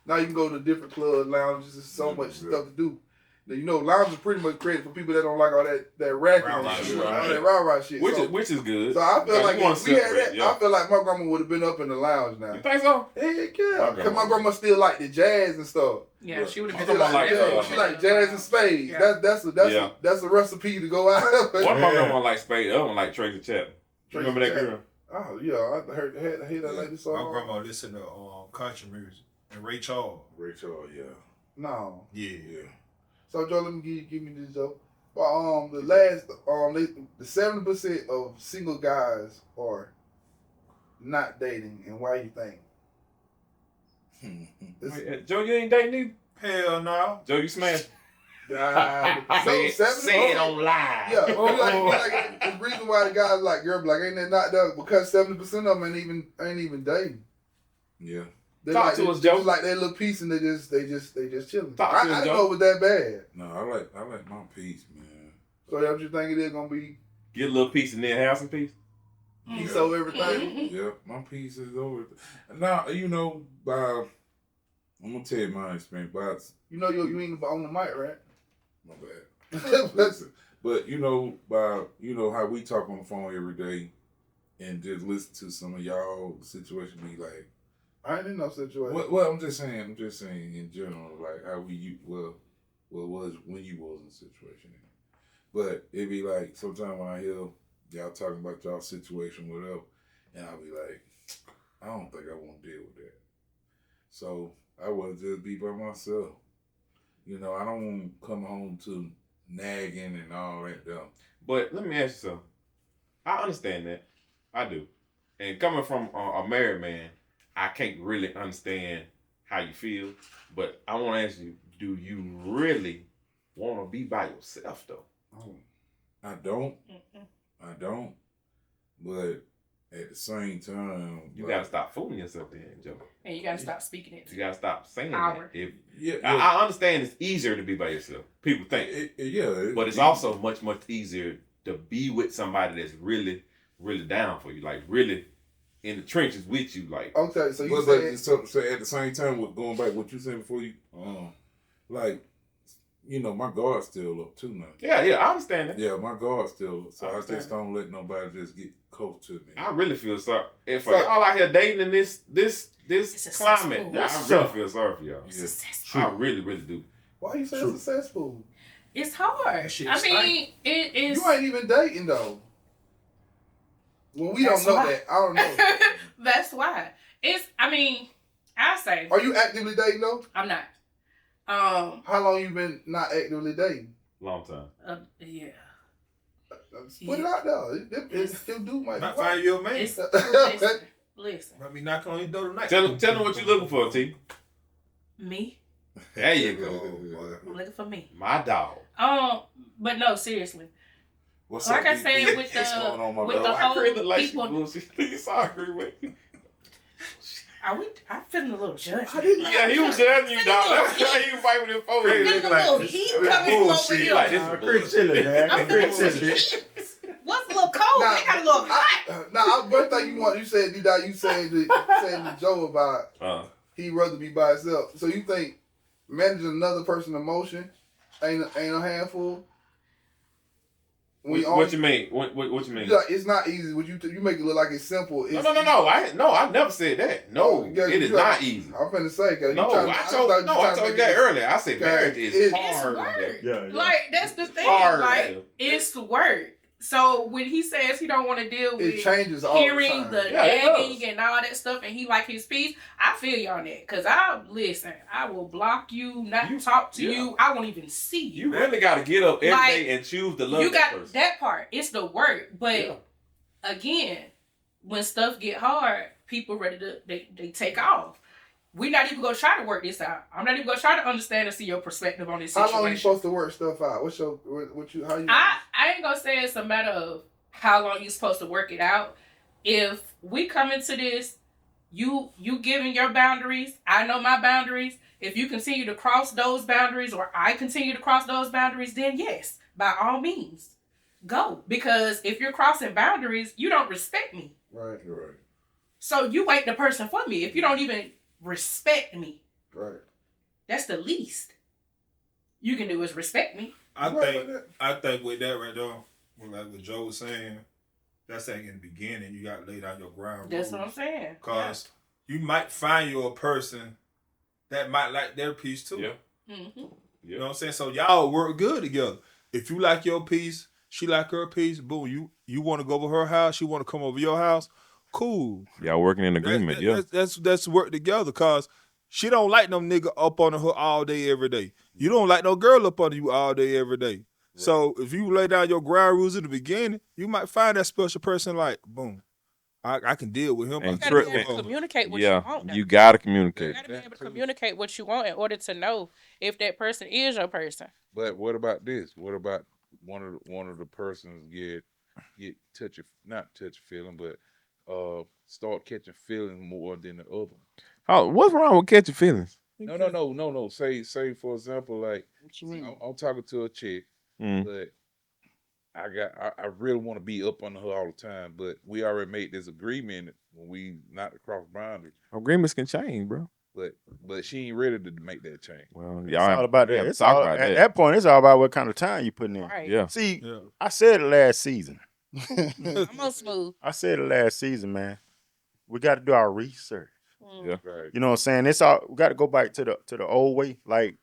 Now you can go to different club lounges. There's so much stuff to do. You know, lounge is pretty much created for people that don't like all that racking and Rah-rah shit, shit. all that rah-rah shit. Which is good. So I feel like you wanna if we had separate, that, yeah. I feel like my grandma would have been up in the lounge now. You think so? Heck yeah, because grandma- my grandma still like the jazz and stuff. Yeah, she would have My been grandma like, She like jazz and spades. Yeah. That's a recipe to go out. One of my grandma like Spade, the other one like Tracy Chapman. You remember that girl? Oh yeah, I heard that lady My song. grandma listened to country music and Ray Charles. Rachel, yeah. No. Yeah. So Joe, let me give me this Joe. But the last the 70% of single guys are not dating, and why you think? Wait, Joe, you ain't dating either? Hell no. Joe, you smashed? Say it on live. Yeah, like the reason why the guys like girl, like ain't that not that because 70% of them ain't even dating. Yeah. They Talk like, to us, they Joe. just like that little piece and they just chilling. Talk I to us, didn't Joe. know it was that bad. No, I like my peace, man. So that's what you think it is gonna be? Get a little piece and then have some piece? Piece over everything. Yeah, my piece is over. Now, you know, I'm gonna tell you my experience, but You know you ain't on the mic, right? my bad. Listen, but you know, how we talk on the phone every day and just listen to some of y'all situation be like, I ain't in no situation. well, I'm just saying in general, like how was when you was in a situation. But it be like sometimes when I hear y'all talking about y'all situation, whatever, and I'll be like, I don't think I want to deal with that. So I want to just be by myself. You know, I don't want to come home to nagging and all that stuff. But let me ask you something. I understand that. I do. And coming from a married man, I can't really understand how you feel. But I want to ask you, do you really want to be by yourself, though? I don't. But at the same time, You got to stop fooling yourself then, Joe. And you gotta stop speaking it. You got to stop saying Power. that. If, yeah, I understand it's easier to be by yourself. People think. But it's also much, much easier to be with somebody that's really, really down for you. Like, really in the trenches with you. Like, Okay, so you But said so at the same time, with going back what you said before you, like, you know, my guard's still up too now. yeah, I understand that. Yeah, my guard's still up, so I I understand just don't let nobody just get close to me. I really feel sorry. If So- y'all out here dating in this It's a climate, cesspool. I really feel sorry for y'all. It's Yeah. a cesspool. I really, really do. why you saying True. successful? It's hard. That shit I mean, it is. You ain't even dating though. Well, we That's don't know why. that. I don't know. That's why. I say Are you actively dating though? I'm not. How long you been not actively dating? Long time. Yeah. Put it out there. It still do might Not be. 5 year man. It's listen. Let me knock on your door tonight. Tell them what you're looking for, T. Me. There you go. I'm looking for me. My dog. But no, seriously. What's Like up, I said, DP? with What's going on, my with dog? the whole I agree like people. bullshit. You saw I agree with me. I'm feeling a little judged. Yeah, he was judging you, dog. That's why he was fighting with his phone. Crazy. Feeling a little heat coming from over here. Like, this is Chris chilling, man. I'm Chris feeling chilling. What's a little cold? Nah, It got a little hot. Now, one thing you said, D-Dot, you said to Joe about he'd rather be by himself. So you think managing another person's emotion ain't a handful? What you mean? What you mean? Like, it's not easy. What you make it look like it's simple. It's No. I never said that. No, yeah, it is you not easy. I'm finna say, cause No, I told you that earlier. I said marriage is It's hard. work. Yeah. Like, that's the thing. Hard. Like, it's work. So when he says he don't want to deal It with changes all hearing the time. the Yeah, it nagging does. and all that stuff, and he like his peace, I feel you on that. Cause I will block you, not talk to you. I won't even see you. You really got to get up every Like, day and choose to love You that got person. that part. It's the work. But Yeah. again, when stuff get hard, people ready to they take off. We're not even gonna try to work this out. I'm not even gonna try to understand and see your perspective on this How situation. long you supposed to work stuff out? How you? I ain't gonna say it's a matter of how long you're supposed to work it out. If we come into this, you giving your boundaries, I know my boundaries. If you continue to cross those boundaries or I continue to cross those boundaries, then yes, by all means, go. Because if you're crossing boundaries, you don't respect me. Right. So you ain't the person for me. If you don't even respect me, Right. that's the least. you can do is respect me. I think with that right there, like what Joe was saying, that's like in the beginning, you got to lay down your ground. That's what I'm saying. Because you might find you a person that might like their piece too. Yeah. Mm-hmm. You know what I'm saying? So y'all work good together. If you like your piece, she like her piece, boom, you want to go over her house, she want to come over your house, cool. Y'all working in agreement, That's work together, because she don't like no nigga up on her all day, every day. You don't like no girl up on you all day, every day. Right. So if you lay down your ground rules in the beginning, you might find that special person like, boom, I can deal with him. You gotta be able to communicate what you want. You gotta communicate. You gotta be able to communicate what you want in order to know if that person is your person. But what about this? What about one of the persons get not touch feeling, but start catching feelings more than the other? Oh, what's wrong with catching feelings? No. Say for example, like I'm talking to a chick, but I really want to be up on her all the time, but we already made this agreement when we not across boundaries. Agreements can change, bro. But she ain't ready to make that change. Well, It's all about that. It's talk all, about at that point, it's all about what kind of time you putting in. Right. Yeah. See, I said it last season. I'm on smooth. I said it last season, man. We got to do our research. Yeah. Right. You know what I'm saying? It's all we got to go back to the old way, like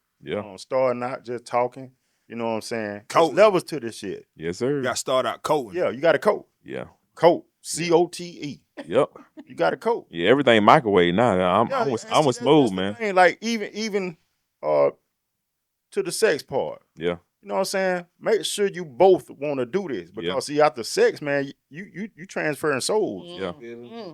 starting out just talking. You know what I'm saying? There's levels to this shit. Yes, sir. You got to start out coding. Yeah, you got to code. Yeah. Code. COTE. Yep. You got to code. Yeah, everything microwave now. I'm with smooth, man. Like even to the sex part. Yeah. You know what I'm saying? Make sure you both want to do this, because see, after sex, man, you transferring souls. Yeah.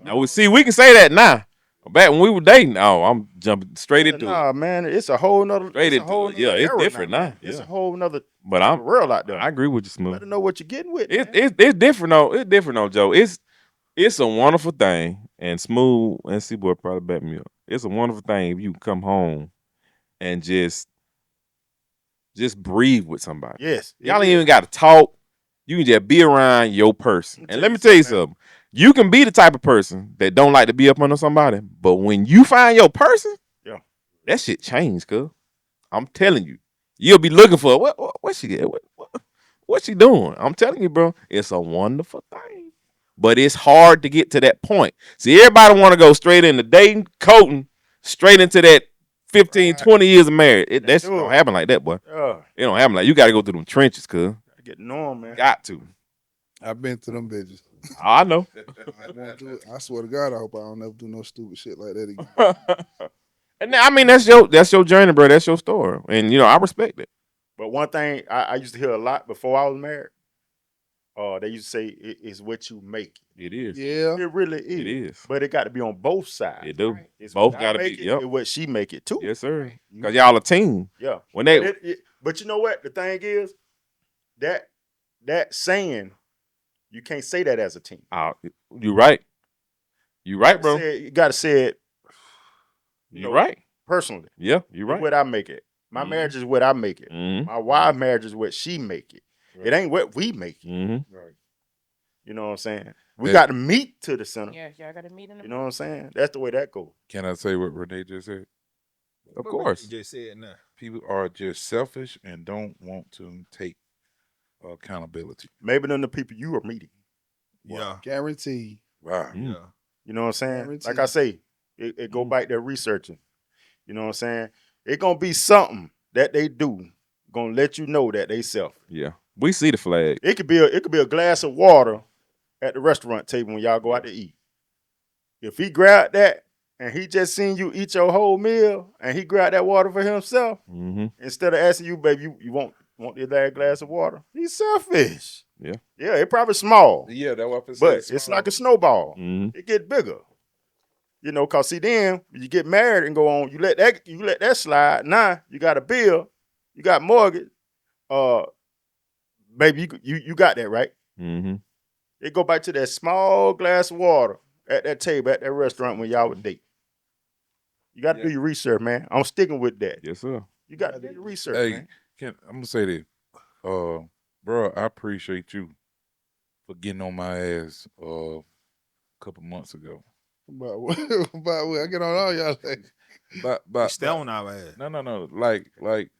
Now we can say that now. Back when we were dating, I'm jumping straight into it. Man, it's a whole nother. It's different now. It's a whole nother. But I'm real out there. I agree with you, Smooth. Better know what you're getting with. It's different though. It's different though, Joe. It's a wonderful thing, and Smooth and C-Boy probably back me up. It's a wonderful thing if you can come home and just breathe with somebody. Yes. Y'all ain't even got to talk. You can just be around your person. And let me tell you something. You can be the type of person that don't like to be up under somebody, but when you find your person, that shit changed, cuz. I'm telling you. You'll be looking for what she get? What she doing? I'm telling you, bro. It's a wonderful thing. But it's hard to get to that point. See, everybody want to go straight into dating, coating, straight into that 15, 20 years of marriage. That shit don't happen like that, boy. It don't happen like you got to go through them trenches, cuz. Get norm, man. Got to. I've been to them bitches. I know. I swear to God, I hope I don't ever do no stupid shit like that again. And I mean, that's your journey, bro. That's your story, and I respect it. But one thing I used to hear a lot before I was married, they used to say it's what you make. It is. Yeah, it really is. It is. But it got to be on both sides. It do. It's both got to be. Yep. And what she make it too. Yes, sir. Because y'all a team. Yeah. When they. But you know what? The thing is, that saying, you can't say that as a team. You right. You right, bro. You got to say it. You right. Personally. Yeah, you right. What I make it. My marriage is what I make it. My wife's marriage is what she make it. Right. It ain't what we make it. Right. You know what I'm saying? We got to meet to the center. Yeah, y'all got to meet in the You know what I'm saying? That's the way that goes. Can I say what Renee just said? Of course. You just said now. People are just selfish and don't want to take accountability. Maybe than the people you are meeting. Yeah. Guaranteed. Wow. Yeah. You know what I'm saying? Guaranteed. Like I say, it go back there researching. You know what I'm saying? It gonna be something that they do gonna let you know that they selfish. Yeah. We see the flag. It could be a glass of water at the restaurant table when y'all go out to eat. If he grabbed that and he just seen you eat your whole meal and he grabbed that water for himself, instead of asking you, baby, you want that glass of water? He's selfish. Yeah. Yeah, it probably small. Yeah, that's what I said. But it's like a snowball. Mm-hmm. It get bigger. You know, cause see then you get married and go on, you let that slide. Now you got a bill, you got mortgage. Baby, you got that, right? Mm-hmm. It go back to that small glass of water at that table at that restaurant when y'all would date. You got to do your research, man. I'm sticking with that. Yes, sir. You got to do your research, Hey, man. I'm gonna say this, bro. I appreciate you for getting on my ass a couple months ago. About what? I get on all y'all. Stay on our ass. No. Like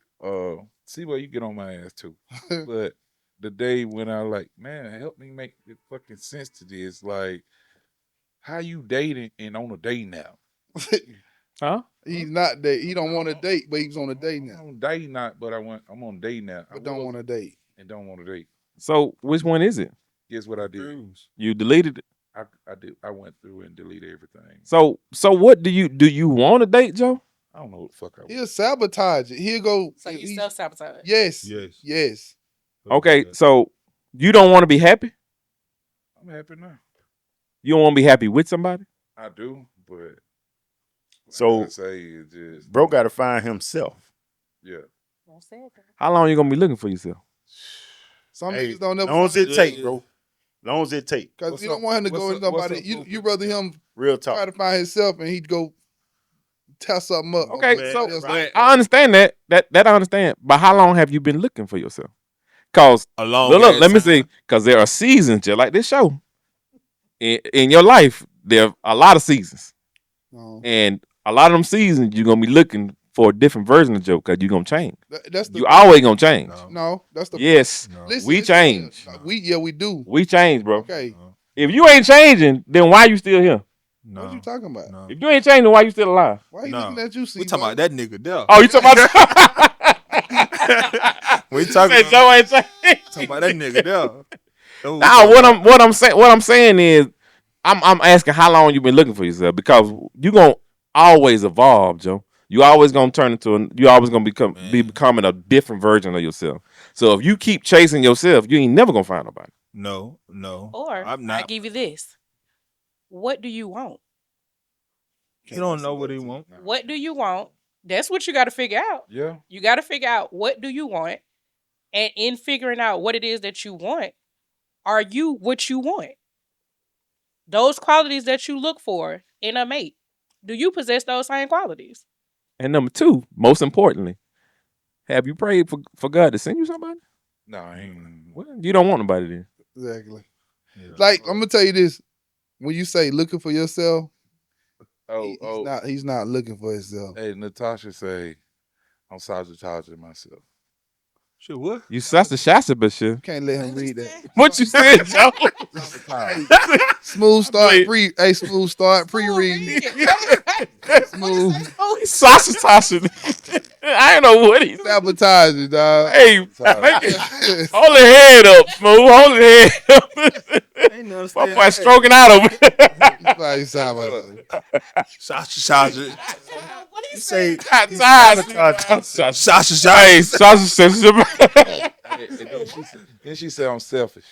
see where you get on my ass too. But the day when I like, man, help me make the fucking sense to this. Like, how you dating and on a date now? Huh? He's not date. He don't want to date, but he's on a date now. I'm on date not, but I'm on date now. But don't want to date. and don't want to date. So which one is it? Guess what I did? You deleted it. I did. I went through and deleted everything. So what do you want to date, Joe? I don't know what the fuck I want. He'll sabotage it. He'll go. So you self-sabotage. Yes. Okay, so you don't want to be happy? I'm happy now. You don't want to be happy with somebody? I do, but So I say it just bro got to find himself. yeah. How long you gonna be looking for yourself? Some Hey, niggas don't never. long as it take, bro. Long as it take. Because What's you don't up? want him to go What's into up? What's nobody. up, You rather him Real try talk. to find himself and he'd go test something up. Okay, man, so Else right. I understand that. That I understand. But how long have you been looking for yourself? Cause A long look, ass let me time. see. Cause there are seasons just like this show. In your life, there are a lot of seasons. No. And a lot of them seasons you're gonna be looking for a different version of Joe because you're gonna change. That's the You always gonna change. no. That's the Yes. No. Listen, We listen, change. we do. We change, bro. Okay. If you ain't changing, then why you still here? No. What you talking about? No. If you ain't changing, why you still alive? Why you No. looking at you? We talking about that nigga there. Oh, you talking about We talking Say Joe ain't changing. talking about that nigga there. That's Nah, what I'm saying is I'm asking how long you been looking for yourself because you gonna always evolve, Joe. You always gonna turn into you always gonna be becoming a different version of yourself. So if you keep chasing yourself, you ain't never gonna find nobody. No. Or I'm I not. give you this. What do you want? He don't know what he want. What do you want? That's what you got to figure out. Yeah. You got to figure out what do you want, and in figuring out what it is that you want, are you what you want? Those qualities that you look for in a mate, do you possess those same qualities? And number two, most importantly, have you prayed for God to send you somebody? No, I ain't. Well, you don't want nobody then. Exactly. Yeah. Like I'm gonna tell you this: when you say looking for yourself, Oh, he's not looking for himself. Hey, Natasha say I'm sabotaging myself. Shit, what? You that's the shasta, but shit. You can't let him read that. What you said, Joe? Smooth start Wait. smooth start pre-read. Smooth Sausage. I don't know what he said. sabotaging, dog. Hey, make it, hold your head up, Smooth. Hold your head up. Ain't no My boy stroking out over there. Like sabotaging. Sasha. What do you Say Sasha. Sasha. Hey, Sasha. Then she said I'm selfish.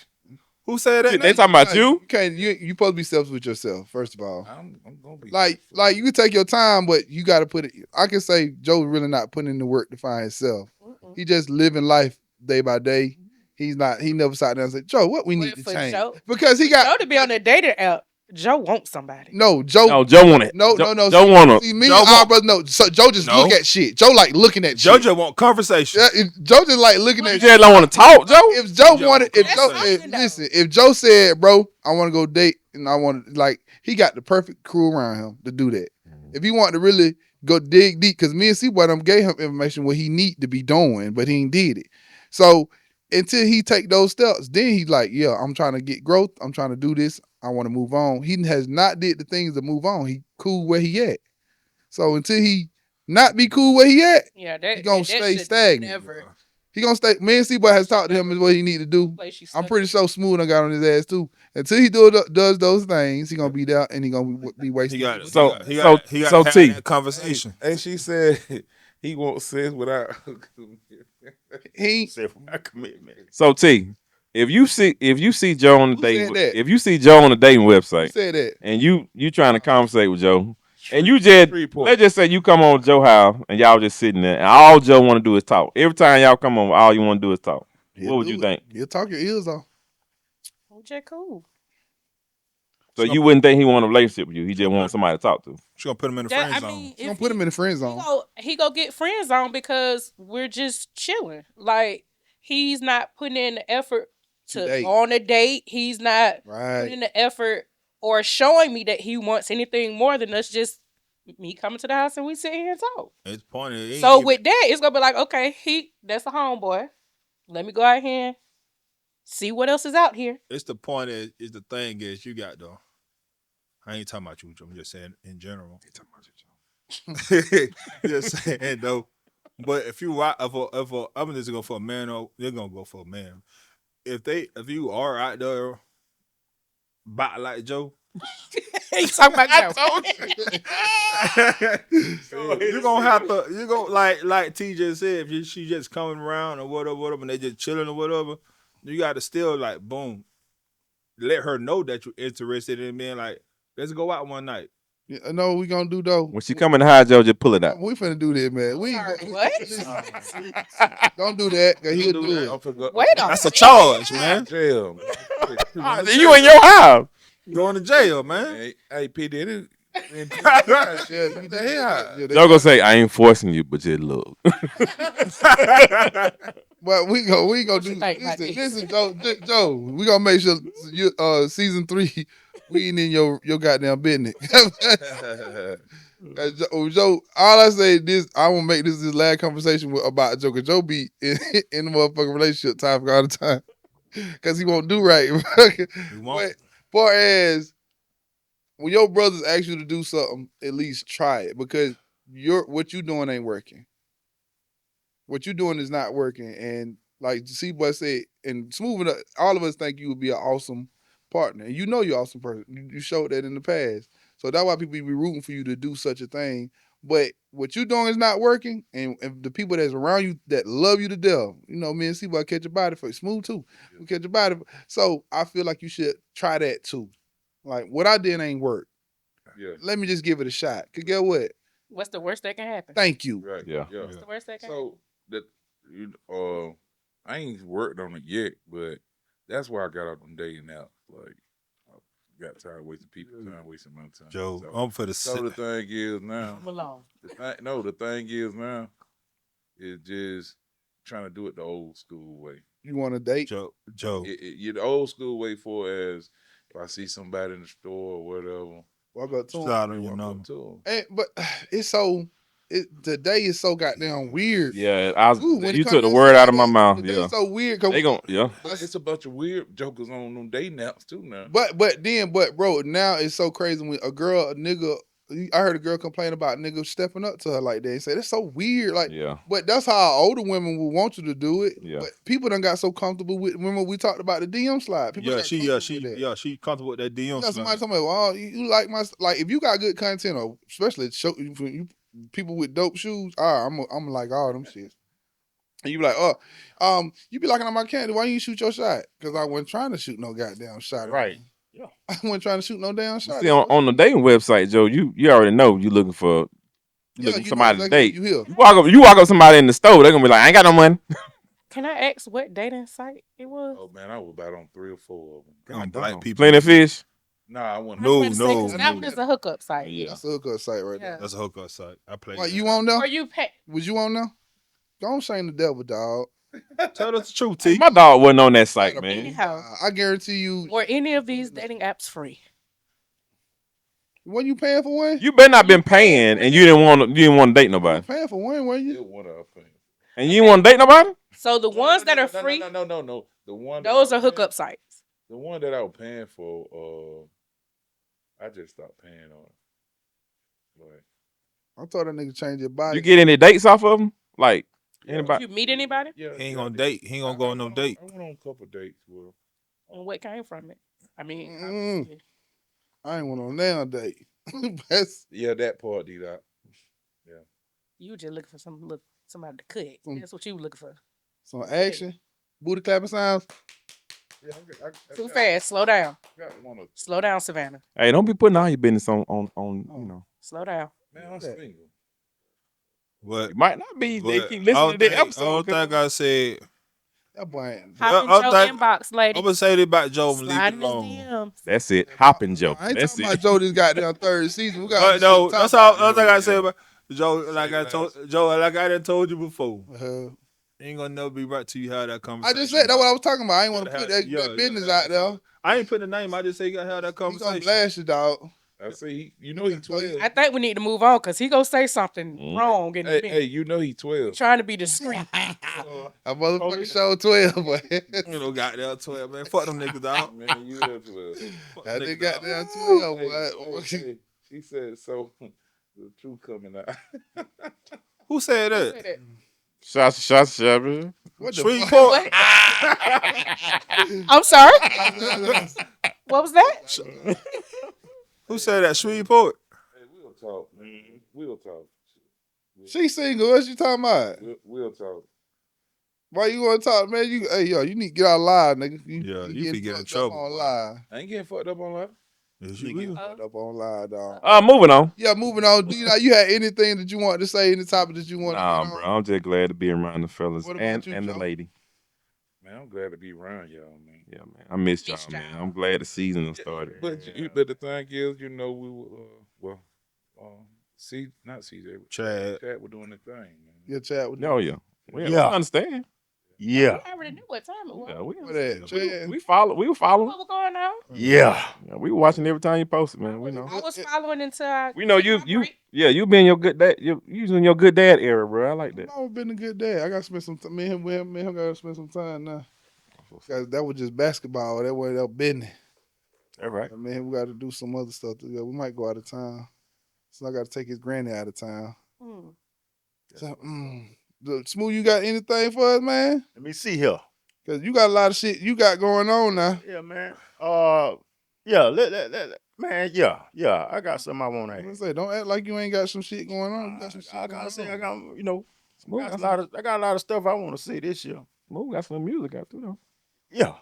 Who said that? They talking about you? You supposed to be selfish with yourself, first of all. I'm gonna be Like you can take your time, but you got to put it. I can say Joe's really not putting in the work to find himself. He just living life day by day. He's not. He never sat down and said, "Joe, what we need to for change?" Joe? Because he Joe got to be on the dating app, Joe wants somebody. no Joe. No, Joe want it. No. Joe want it. See me, Joe our want- brother. No, so Joe just No. look at shit. Joe like looking at shit. JoJo want conversation. Joe just like looking You at. just don't want to talk, Joe. If Joe Joe wanted, if That's Joe, fine, though. listen, if Joe said, "Bro, I want to go date," and I want like he got the perfect crew around him to do that. If he wanted to really go dig deep, because me and C-Boy them gave him information what he need to be doing, but he ain't did it. So until he take those steps, then he's like, "Yeah, I'm trying to get growth. I'm trying to do this. I want to move on." He has not did the things to move on. He cool where he at. So until he not be cool where he at, Yeah, that He gonna that stay should stagnant. Never he gonna stay. Me and C-Boy has talked to him is what he need to do. place you I'm stuck pretty in. sure Smooth done got on his ass too. Until he does those things, he gonna be there and he gonna be wasting. He got it. So- he got so to have T. that conversation. And she said he wants sex without. He Say for my commitment. So T, if you see Joe on the Who dating, said that? if you see Joe on the dating website, said that. and you trying to conversate with Joe, and you just Shreveport. let's just say you come on Joe house and y'all just sitting there, and all Joe want to do is talk. Every time y'all come on, all you want to do is talk. What would you think? He'll talk your ears off. Just cool. So you wouldn't think he want a relationship with you? He just want somebody to talk to. She gonna put him in the That- friend I zone. mean, He gonna put him in the friend zone. he go get friends on because we're just chilling. Like he's not putting in the effort To to date. go on a date. He's not putting Right. in the effort or showing me that he wants anything more than us just Me coming to the house and we sit here and talk. It's pointed. So with that, it's gonna be like, okay, that's a homeboy. Let me go out here and see what else is out here. It's the point is the thing is you got though. I ain't talking about you, I'm just saying in general. Just saying though. But if you if I'm just going for a man, or they're gonna go for a man. If you are out there, bot like Joe. He's talking about You're gonna have to. You go like TJ said. If she just coming around or whatever, and they just chilling or whatever, you got to still like boom, let her know that you're interested in being like, let's go out one night. Yeah, I know what we gonna do though. When she coming to hide, Joe, just pull it out. We finna do this, man. We ain't Sorry, what? Don't do that. Cause he'll do it. Wait a That's a charge, man. Jail. You in your house. Going to jail, man. Hey, P Diddy. Joe gonna say, I ain't forcing you, but just look. But we gonna do. Listen, Joe. We gonna make sure season 3 we ain't in your goddamn business. Joe, all I say is this: I want to make this last conversation about Joe. Cause Joe be in the motherfucking relationship time all the time, cause he won't do right. He won't. But far as when your brothers ask you to do something, at least try it, because what you doing ain't working. What you doing is not working, and like C-Boy said, and Smooth, all of us think you would be an awesome partner, and you know you're an awesome person. You showed that in the past, so that's why people be rooting for you to do such a thing. But what you doing is not working, and the people that's around you that love you to death, you know, me and C-Boy catch a body for Smooth too. We catch a body. So I feel like you should try that too. Like what I did ain't work. Yeah. Let me just give it a shot. Cause get what? What's the worst that can happen? Thank you. Right. Yeah. What's the worst that can So that I ain't worked on it yet, but that's why I got out on dating out. Like I got tired of wasting people's time, wasting my time. Joe, So, I'm for the. so the thing is now. Malone. The thing is now is just trying to do it the old school way. You want to date? Joe. The old school way for as if I see somebody in the store or whatever. Walk up to him. Slide on your Walk number. up to 'em. But it's so. Today is so goddamn weird. Yeah, When you it took the comes word to out of my dating, mouth. today's Yeah, so weird. they gon' yeah. But it's a bunch of weird jokers on them dating apps too now. But bro, now it's so crazy when a nigga. I heard a girl complain about niggas stepping up to her like that and say that's so weird. Like, Yeah. But that's how older women will want you to do it. Yeah. But people done got so comfortable with. Remember we talked about the DM slide. People got comfortable with that. She comfortable with that DM. You got somebody talking about, well, you like my, like if you got good content, or especially people with dope shoes, I'm like all them shits. And you be like, you be liking on my candy. Why you shoot your shot? Because I wasn't trying to shoot no goddamn shot. Right. Yeah. I wasn't trying to shoot no damn shot. See, on the dating website, Joe, you already know you looking for somebody to date. You walk up somebody in the store, they're gonna be like, I ain't got no money. Can I ask what dating site it was? Oh man, I was about on 3 or 4 of them. I'm black people. Plenty of fish. Nah, I wasn't. No. That was a hookup site. Yeah. That's a hookup site right Yeah. there. That's a hookup site. I play. Like you on there? Or you pay. Was you on there? Don't shame the devil, dog. Tell us the truth, T. My dog wasn't on that site, man. Anyhow, I guarantee you. were any of these dating apps free? When you paying for one? You better not been paying, and you didn't want to date You nobody, paying for one, were you? Still one of them. and you didn't want to date nobody. So the ones that are free, No. The one. those are hookup sites. The one that I was paying for, I just stopped paying on it. Like, I thought that nigga changed your body. You get any dates off of them? Like anybody? Did you meet anybody? yeah, He ain't gonna date. He ain't gonna go on no date. I went on a couple dates with him. And what came from it? I mean, Mm. obviously. I ain't went on damn date. That's Yeah, that part did I. You were just looking for somebody to cut. That's what you were looking for. some action. Booty clapping sounds. Yeah, I Too fast. Slow down. got one of. Slow down, Savannah. Hey, don't be putting all your business on you know. Slow down. Man, I'm single. But It might not be. They but keep listening to the I episode. don't think I said. That boy ain't. Hop in I'll your think- inbox, lady. I'm gonna say this about Joe and leave Slide it in his alone. DMs. That's it. Hopping Joe. I ain't That's talking it. about Joe this goddamn third season. We got But no, shit to that's talk all. about. Other thing I say about Joe, like I done told you before. Ain't gonna never be right till you have that I conversation. just said that's what I was talking about. I ain't want to Gotta put have- that yeah, business yeah. out there. I ain't putting the name. I just say you gotta have that You gonna conversation. blast you, dog. I see. You know he 12. I think we need to move on because he gonna say something wrong in the Hey, you know he 12. trying to be discreet. A motherfucking show 12, boy. You know, goddamn 12, man. Fuck them niggas out. Man, you have 12. That nigga got down 12, boy. Hey, she said so. The truth coming out. Who said that? Shots, Shabby. What the Shreveport. I'm sorry. What was that? Who said that? Shreveport. Hey, we'll talk, man. We'll talk. She single. What you talking about? We'll talk. Why you want to talk, man? Hey, yo, you need to get out live, nigga. Yeah, you be getting in fucked trouble. up on live. I ain't getting fucked up on live. Yes, You you getting will. fucked up on live, dog. Moving on. Yeah, moving on. Do you had anything that you want to say? Any topic that you want Nah, to get bro. on? I'm just glad to be around the fellas What about and you, the Joe? lady. Man, I'm glad to be around y'all, man. Yeah, man. I missed y'all, Missed man. y'all. I'm glad the season has started. But the thing is, you know, we were not CJ, Chad. Chad was doing the thing, man. Your chat with Oh, yeah. We Yeah. understand. Yeah. I already knew what time it was. Yeah, we What that? understand. Chad? We were following. What was going on? Yeah. Yeah, we were watching every time you posted, man. We know. I was following until I. We know took my break. you been your good dad. You using your good dad era, bro. I like that. I've always been a good dad. I got to spend some time. Me and him got to spend some time now. 'Cause that was just basketball. That was that business. All right. I mean, we got to do some other stuff together. We might go out of town. So I got to take his granny out of town. Hmm. So, Smooth, you got anything for us, man? Let me see here. Because you got a lot of shit you got going on now. Yeah, man. Yeah, man, yeah. I got something I want to I'm gonna add. say, don't act like you ain't got some shit going on. You got some shit I going gotta say, on. I got, you know, Smooth I got got a lot of stuff I want to see this year. Smooth got some music out too, though. Yeah.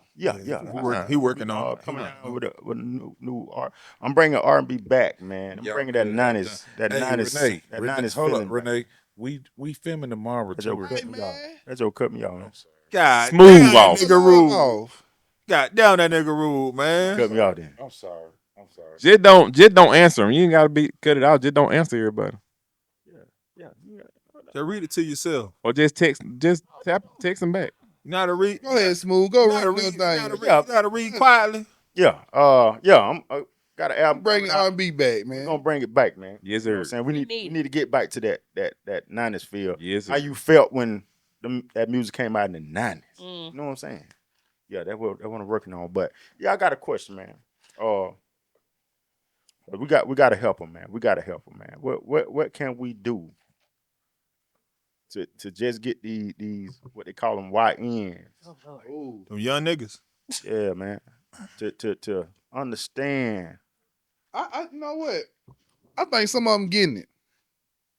He working on it. Coming out with a new art. I'm bringing R&B back, man. I'm bringing that 90s, that 90s Hold feeling. up, Renee. We filming tomorrow That Joe too. cut me off. That Joe cut me off. God Smooth damn, off. that nigga rude. Off. God damn, that nigga rude, man. Cut me off then. I'm sorry. Just don't answer him. You ain't gotta cut it out. Just don't answer everybody. Yeah. Just read it to yourself. Or just text him back. You know how to read? Go ahead, Smooth. Go You know how right to your read? You know how to thing. read? You know how to read quietly? Yeah. I'm got an album. Bring coming out. R&B back, We're man. gonna bring it back, man. Yes, You know what I'm sir. saying? We We need need to get back to that 90s feel. Yes, sir. How you felt when that music came out in the 90s. Mm. You know what I'm saying? Yeah, that's what I'm working on. But yeah, I got a question, man. We got to help them, man. We got to help them, man. What can we do to just get these what they call them YNs? Oh, Lord. Ooh. Them young niggas. Yeah, man. To understand. I you know what? I think some of them getting it.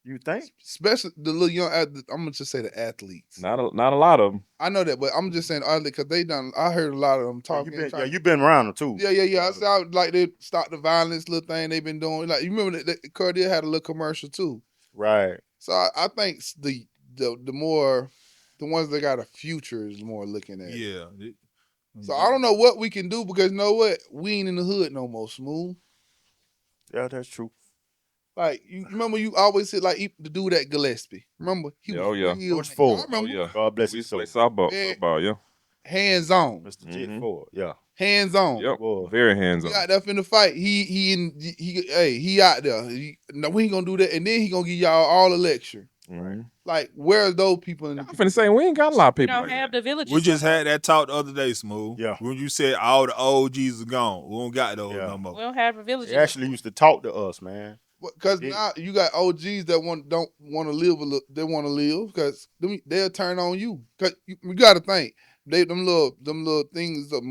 You think? Especially the little young, I'm gonna just say the athletes. Not a lot of them. I know that, but I'm just saying because they done. I heard a lot of them talking. You've been around them too. Yeah. I sound like they stop the violence little thing they've been doing. Like you remember that Cardiel had a little commercial too. Right. So I think the more the ones that got a future is more looking at. Yeah. So I don't know what we can do because you know what? We ain't in the hood no more, Smooth. Yeah, that's true. Like you remember, you always said like the dude at Gillespie. Remember? He Oh, yeah. real- Coach Ford. I remember yeah. God bless We his used to soul. play Yeah. softball, yeah. hands on, Mr. Jet Mhm. Ford. Yeah. hands on. Yep. Boy. Very hands He on. out there finna fight. He out there. No, we ain't gonna do that, and then he gonna give y'all all a lecture. Mhm. Like, where's those people in I'm the finna say we ain't got a lot of We people. don't Like have that. the villages. We just had that talk the other day, Smooth. Yeah. When you said all the OGs are gone. We don't got those Yeah. no We more. don't have the villages. They actually used to talk to us, man. Because Yeah. now you got OGs that don't want to live. They want to live because they'll turn on you. Cause you got to think them little things. The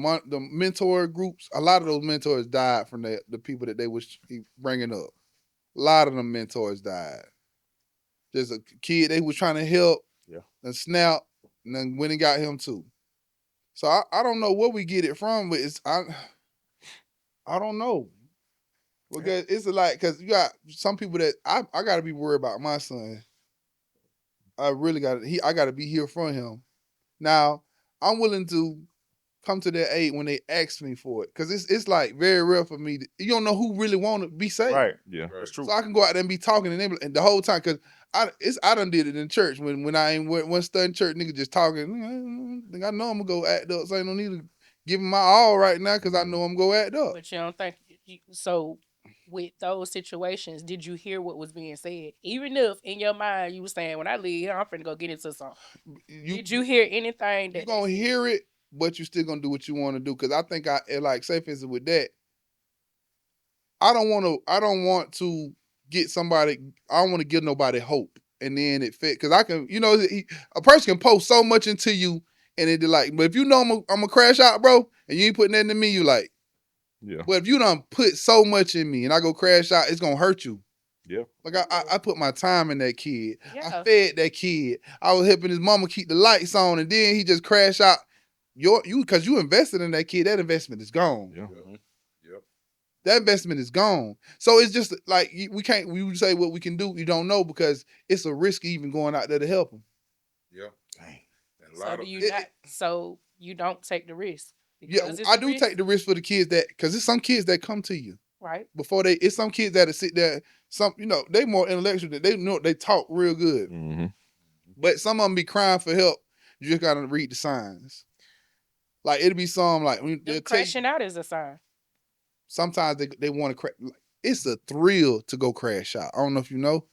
mentor groups. A lot of those mentors died from the people that they was bringing up. A lot of them mentors died. There's a kid they was trying to help. Yeah. And snap, and then went and got him too. So I don't know where we get it from, but I don't know. Because it's because you got some people that I gotta be worried about my son. I really I gotta be here for him. Now, I'm willing to come to their aid when they ask me for it. Cause it's like very rare for me you don't know who really wanna be saved. Right. Yeah. That's true. So I can go out there and be talking and the whole time, cause I done did it in church when I ain't went studying church, nigga just talking. I know I'm gonna go act up, so I don't need to give him my all right now, cause I know I'm gonna go act up. But you don't think so. with those situations, did you hear what was being said? Even if in your mind you were saying, when I leave here, I'm finna go get into something. Did you hear anything that you gonna hear it, but you still gonna do what you want to do? Because I think like, say for instance with that, I don't want to get somebody. I don't want to give nobody hope, and then it fit. Because I can, a person can post so much into you, and it like, but if you know I'm gonna crash out, bro, and you ain't putting that into me, you like, yeah. But if you done put so much in me, and I go crash out, it's gonna hurt you. Yeah. Like I put my time in that kid. Yeah. I fed that kid. I was helping his mama keep the lights on, and then he just crashed out. Because you invested in that kid, that investment is gone. Yeah. Yep. That investment is gone. So it's just like we would say what we can do. You don't know because it's a risk even going out there to help him. Yeah. Dang. And a So lot do of you not? So you don't take the risk. Yeah, Because it's I a do risk, take the risk for the kids because it's some kids that come to you right? before it's some kids that sit there. Some they more intellectual. They know they talk real good, Mm-hmm. but some of them be crying for help. You just gotta read the signs. Like it'll be some like when they'll Them tell you, crashing out is a sign. sometimes they want to crash. It's a thrill to go crash out. I don't know if you know.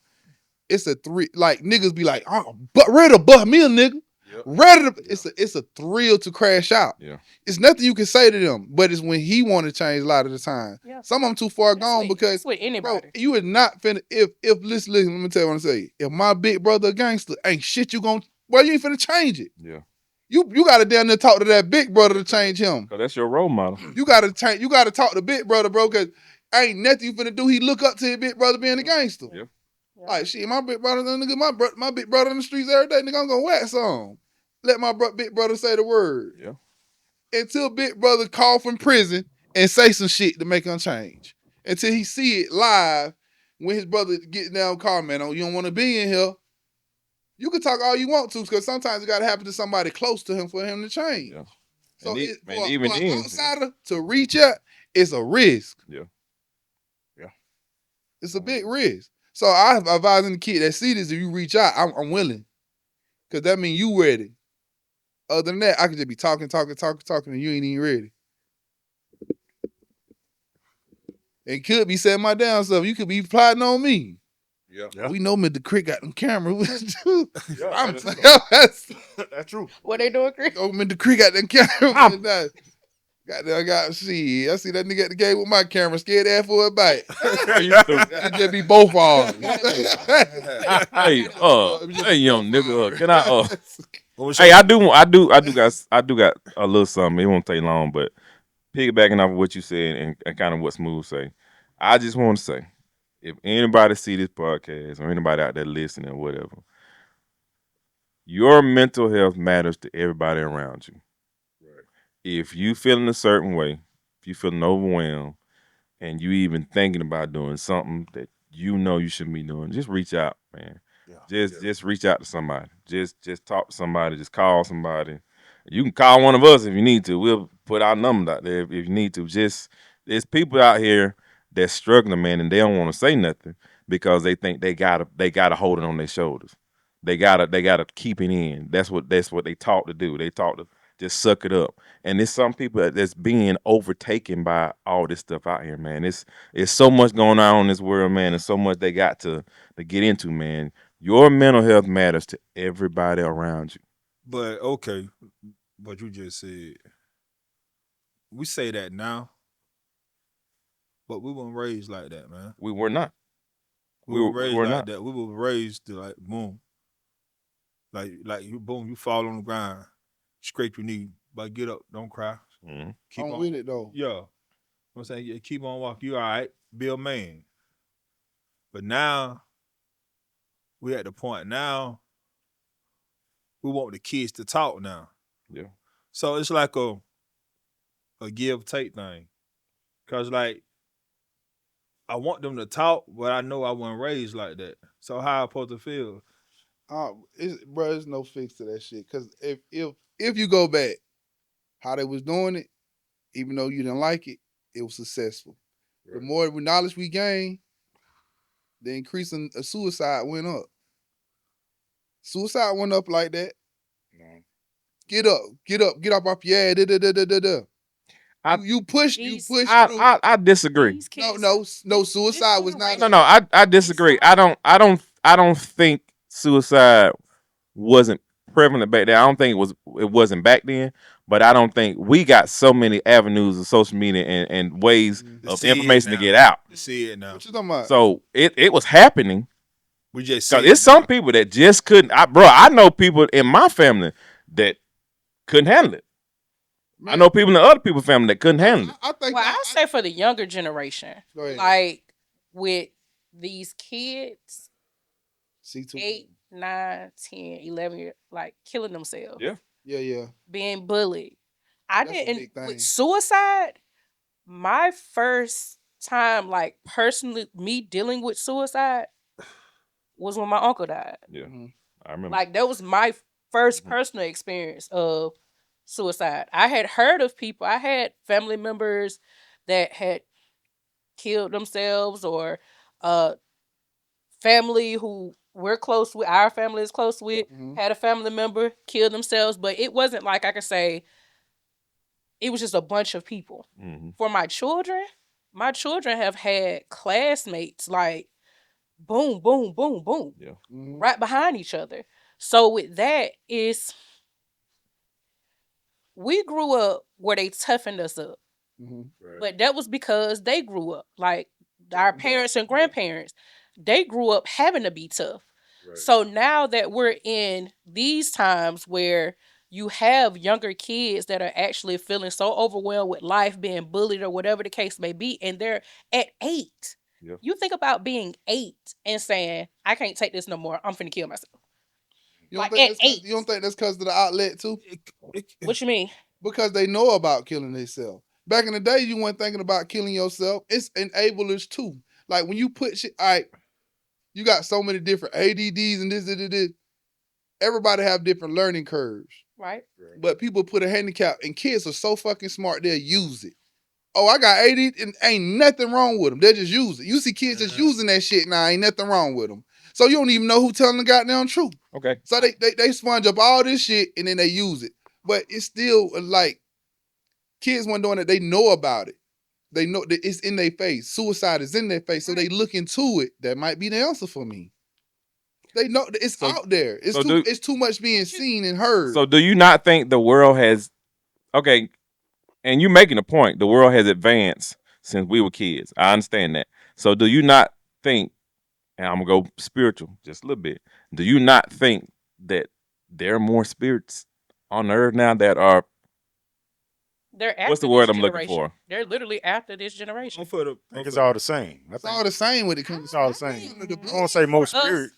It's a thrill. Like niggas be like, oh, but ready to butt me a nigga. Yep. Ready to. Yeah. It's a thrill to crash out. Yeah. It's nothing you can say to them, but it's when he want to change a lot of the time. Yeah. Some of them too far That's gone because with bro, anybody. you would not finna if listen, let me tell you what I'm saying. If my big brother a gangster, ain't shit you gonna you ain't finna change it. Yeah. You gotta down there talk to that big brother to change him. Cause that's your role model. You gotta talk to big brother, bro, cause ain't nothing you finna do. He look up to his big brother being a gangster. Yeah. Yeah. Like shit, my big brother, nigga, my big brother in the streets every day, nigga, I'm gonna wax on. Let my big brother say the word. Yeah. Until big brother call from prison and say some shit to make him change. Until he see it live when his brother get down call, man, oh, you don't want to be in here. You can talk all you want to, because sometimes it got to happen to somebody close to him for him to change. Yeah. So And for even an then, outsider to reach out, it's a risk. Yeah. Yeah. It's a big risk. So I advise the kid that see this, if you reach out, I'm willing. Because that means you ready. Other than that, I could just be talking, and you ain't even ready. It could be saying my damn stuff. You could be plotting on me. Yeah. We know Mr. Crick got them cameras. Yeah, that's true. What they doing, Chris? Oh, Mr. Crick got them cameras. I got see. I see that nigga at the game with my camera, scared ass for a bite. It just be both of them. Hey, young nigga, can I? Hey, I do got a little something. It won't take long, but piggybacking off of what you said and kind of what Smooth say, I just want to say, if anybody see this podcast or anybody out there listening or whatever, your mental health matters to everybody around you. Right. If you feeling a certain way, if you feeling overwhelmed, and you even thinking about doing something that you know you shouldn't be doing, just reach out, man. Yeah. Just reach out to somebody. Just talk to somebody. Just call somebody. You can call one of us if you need to. We'll put our numbers out there if you need to. Just there's people out here that's struggling, man, and they don't want to say nothing because they think they gotta hold it on their shoulders. They gotta keep it in. That's what they taught to do. They taught to just suck it up. And there's some people that's being overtaken by all this stuff out here, man. It's so much going on in this world, man, and so much they got to get into, man. Your mental health matters to everybody around you. But okay, what you just said, we say that now, but we weren't raised like that, man. We were not. We were raised we're like not. that. We were raised to like boom, like you boom, you fall on the ground, scrape your knee, but get up, don't cry. Mm-hmm. Keep I'm on with it though. Yeah, you know what I'm saying, yeah, keep on walking. You all right? Be a man. But now we at the point now we want the kids to talk now. Yeah. So it's like a give take thing. Cause like I want them to talk, but I know I wasn't raised like that. So how I supposed to feel? There's no fix to that shit. Cause if you go back, how they was doing it, even though you didn't like it, it was successful. Right. The more knowledge we gain, the increase in suicide went up. Suicide went up like that. No. Get up off your ass. You push through. I disagree. These kids, No. Suicide was not. No, I disagree. I don't think suicide wasn't prevalent back then. I don't think it wasn't back then, but I don't think we got so many avenues of social media and ways of information to get out. To see it now. What you talking about? So it was happening. We just Cause it's some people that just couldn't. I know people in my family that couldn't handle it. Man, I know people in other people's family that couldn't handle it. I think. well, I say for the younger generation, Go ahead. like with these kids, C2. 8, 9, 10, 11 years, like killing themselves. Yeah. Yeah. Being bullied. I That's a didn't big thing. with suicide. My first time, like personally, me dealing with suicide was when my uncle died. Yeah, Mhm. I remember. Like that was my first personal experience of suicide. I had heard of people. I had family members that had killed themselves, or family who we're close with, our family is close with, Mhm. had a family member kill themselves, but it wasn't like I could say it was just a bunch of people. Mhm. For my children have had classmates like boom, boom, boom, boom, Yeah. Mhm. right behind each other. So with that is we grew up where they toughened us up. Mhm. But that was because they grew up. Like our parents and grandparents, they grew up having to be tough. Right. So now that we're in these times where you have younger kids that are actually feeling so overwhelmed with life, being bullied or whatever the case may be, and they're at 8. Yeah. You think about being 8 and saying, I can't take this no more. I'm finna kill myself. You don't Like, think at that's 8. you don't think that's because of the outlet too? What you mean? Because they know about killing themselves. Back in the day, you weren't thinking about killing yourself. It's enablers too. Like when you put shit, all right, you got so many different ADDs and this. Everybody have different learning curves. Right? But people put a handicap, and kids are so fucking smart, they'll use it. Oh, I got ADD, and ain't nothing wrong with them. They just use it. You see kids just using that shit now, ain't nothing wrong with them. So you don't even know who telling the goddamn truth. Okay. So they sponge up all this shit, and then they use it. But it's still like, kids weren't doing it. They know about it. They know that it's in their face. Suicide is in their face. So they look into it. That might be the answer for me. They know that it's out there. It's too much being seen and heard. So do you not think the world has okay, and you making a point, the world has advanced since we were kids. I understand that. So do you not think, and I'm gonna go spiritual just a little bit, do you not think that there are more spirits on earth now that are They're after what's the word this I'm looking generation. for? They're literally after this generation. I think it's all the same. I it's think all the same when it comes it's to all the same. the I won't say more For us, spirit.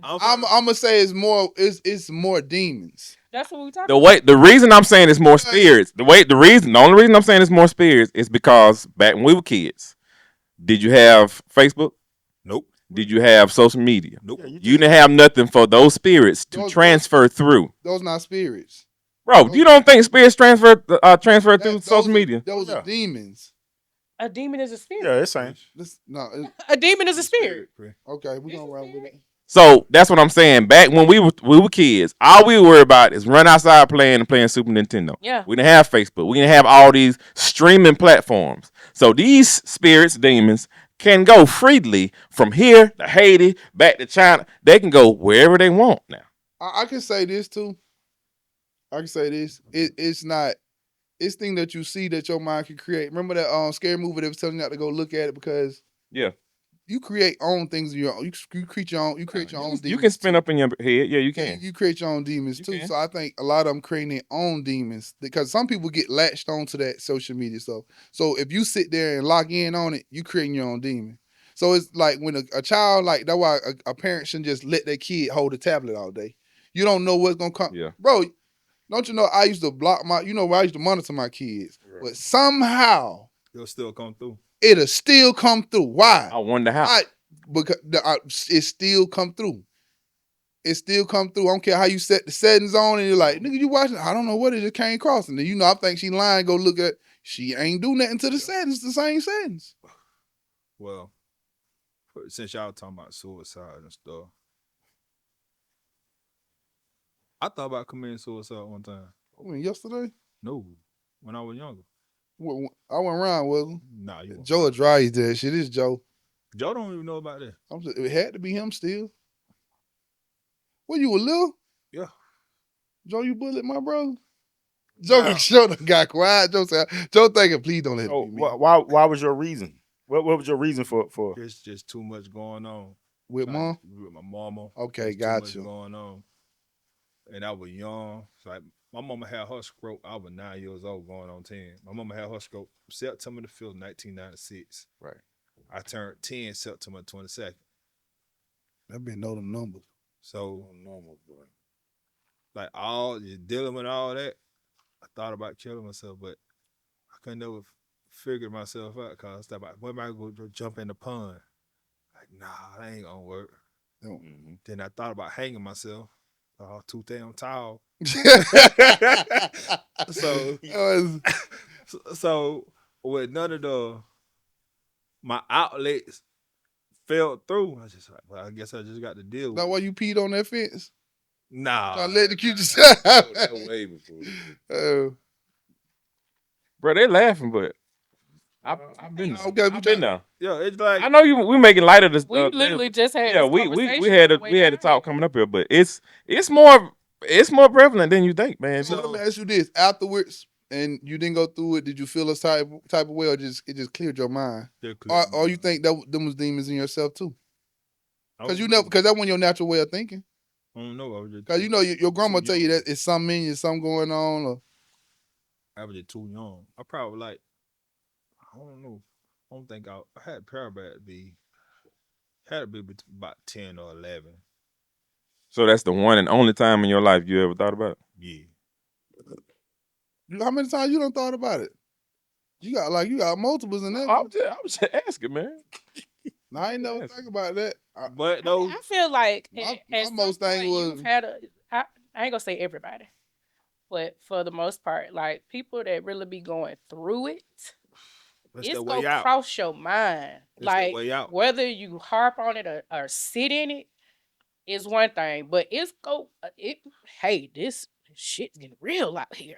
I'm gonna say it's more demons. That's what we talking about. The reason I'm saying it's more spirits, the only reason I'm saying it's more spirits is because back when we were kids, did you have Facebook? Nope. Did you have social media? Nope. You didn't have nothing for those spirits to transfer through. Those not spirits. Bro, you don't think spirits transfer through social media? Those are demons. A demon is a spirit. Yeah, it's same. A demon is a spirit. Okay, we're gonna run with it. So that's what I'm saying. Back when we were kids, all we worry about is run outside playing Super Nintendo. Yeah. We didn't have Facebook. We didn't have all these streaming platforms. So these spirits, demons, can go freely from here to Haiti, back to China. They can go wherever they want now. I can say this too. I can say this. It's not. It's thing that you see that your mind can create. Remember that scary movie that was telling you not to go look at it because you create own things. You create your own. You create your own. You can spin up in your head. Yeah, you can. You create your own demons too. So I think a lot of them creating their own demons because some people get latched onto that social media. So if you sit there and lock in on it, you creating your own demon. So it's like when a child, like that's why a parent shouldn't just let their kid hold a tablet all day. You don't know what's gonna come. Yeah. Bro, don't you know I used to block I used to monitor my kids. Right. But somehow it'll still come through. It'll still come through. Why? I wonder how. Because it still come through. It still come through. I don't care how you set the settings on, and you're like, nigga, you watching? I don't know what it just came across. And then I think she lying. Go look at. She ain't do nothing to the settings. The same settings. Well, since y'all talking about suicide and stuff, I thought about committing suicide one time. I mean, yesterday? No, when I was younger. I went around with him. Nah, you Joe Adrade did that shit. It's Joe. Joe don't even know about that. It had to be him still. What, you were little? Yeah. Joe, you bullied my brother? Joe done got quiet. Joe said, Joe thinking, please don't let it be me. Why was your reason? What was your reason for? It's just too much going on. With mom? With my mama. Okay, Too got much you. going on. And I was young. So my mama had her stroke. I was 9 years old going on 10. My mama had her stroke September the 5th, 1996. Right. I turned 10 September 22nd. That been know them numbers. So, Normal, boy. like, all dealing with all that, I thought about killing myself, but I couldn't never figure myself out because I was like, when am I going to jump in the pond? Like, nah, that ain't going to work. Mm-hmm. Then I thought about hanging myself. Oh, too damn tall. So with none of my outlets fell through, I was just like, well, I guess I just got to deal with That it. why you peed on that fence? Nah. Trying to let the cute yourself. That way before. Bro, they laughing, but I've been there. Okay, I've been there. Yeah, it's like I know we making light of this. We literally just had yeah, this we conversation had on the way we had a down talk here. coming up here, but it's more prevalent than you think, man. So let me ask you this: afterwards, and you didn't go through it, did you feel a type of way, or it just cleared your mind, or you think that them was demons in yourself too? Because that wasn't your natural way of thinking. I don't know. Because you know your grandma tell you that it's something in you, something going on. Or I was just too young. I probably like, I don't know. I don't think I had Parabad had to be about 10 or 11. So that's the one and only time in your life you ever thought about it? Yeah. how many times you done thought about it? You got multiples in that. I was just asking, man. No, I ain't never think about that. But though, I feel like My at some most thing point was- you've had I ain't gonna say everybody, but for the most part, like people that really be going through it, that's it's the way gonna out. cross your mind. That's the Like way out. whether you harp on it or sit in it is one thing, but hey, this shit's getting real out here.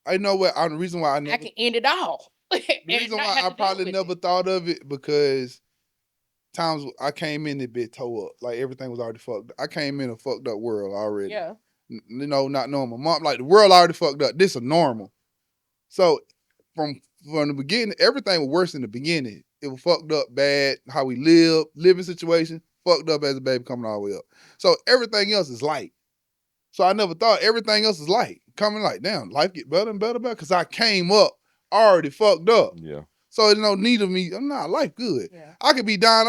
I know what. The reason why I never. I can end it all. The reason why I probably never thought of it because times I came in a bit toe up, like everything was already fucked. I came in a fucked up world already. Yeah. You know, not knowing my mom, like the world already fucked up. This is normal. So from the beginning, everything was worse in the beginning. It was fucked up, bad. How we living situation, fucked up as a baby coming all the way up. So everything else is light. So I never thought everything else is light. Coming like, damn, life get better and better, because I came up already fucked up. Yeah. So there's no need of me. Life good. Yeah. I could be down.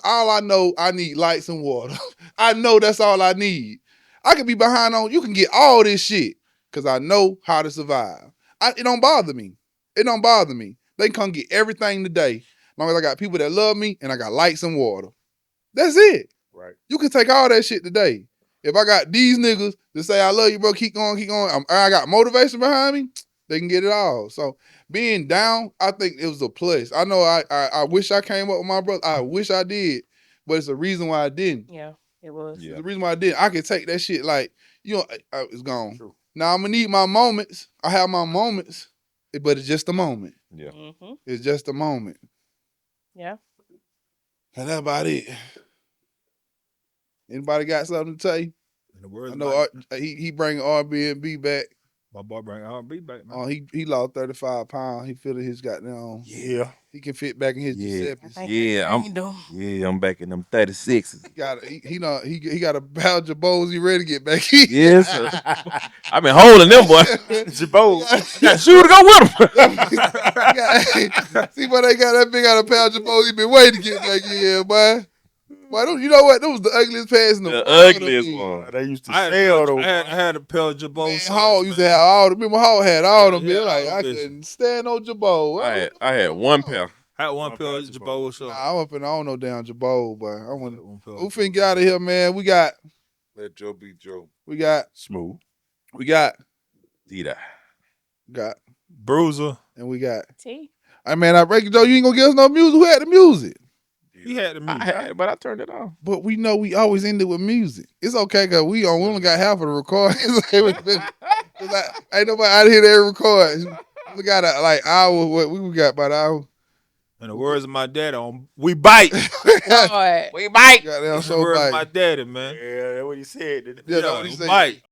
All I know, I need lights and water. I know that's all I need. I could be behind on. You can get all this shit because I know how to survive. It don't bother me. It don't bother me. They can come get everything today, as long as I got people that love me and I got lights and water. That's it. Right. You can take all that shit today. If I got these niggas to say I love you, bro, keep going, I got motivation behind me, they can get it all. So being down, I think it was a plus. I know I wish I came up with my brother. I wish I did, but it's a reason why I didn't. Yeah, it was. Yeah. The reason why I didn't, I could take that shit like, it's gone. True. Now I'm gonna need my moments. I have my moments, but it's just a moment. Yeah. Mm-hmm. It's just a moment. Yeah. And that's about it. Anybody got something to tell you? In the words I of know he bringing Airbnb back. my boy bring R&B back, man. Oh, he lost 35 pounds. He feel his goddamn. Yeah. He can fit back in his Giuseppe's. I'm back in them 36s. He got a pouch of bowls. He ready to get back in. Yes, sir. I've been holding them, boy. Jabot. Got shoe to go with them. See why they got that big out of pouch of bowls. He been waiting to get back in here, boy. Why don't you know what? That was the ugliest pants in the world. ugliest one. They used to I sell those. had a pair of Jabot. Hall used to have all the. Remember Hall had all them. Yeah, Like all I this. couldn't stand no Jabot. I had one pair. I had one pair of Jabot. So Nah, I'm up and I don't know damn Jabot, but I want one pair. who finna get out of here, man. We got Let Joe be Joe. Smooth. we got Dita. Bruiser. and we got. T. I mean, I reckon Joe, you ain't gonna give us no music. Who had the music? He had the music. I had it, but I turned it off. But we know we always end it with music. It's okay because we only got half of the recording. Ain't nobody out here that record. We got like hour. What we got about an hour? In the words of my daddy, we bite. Boy. We bite. Goddamn, In the so words of bite. my daddy, man. Yeah, that's what he said. Yeah, that's what he said. Bite.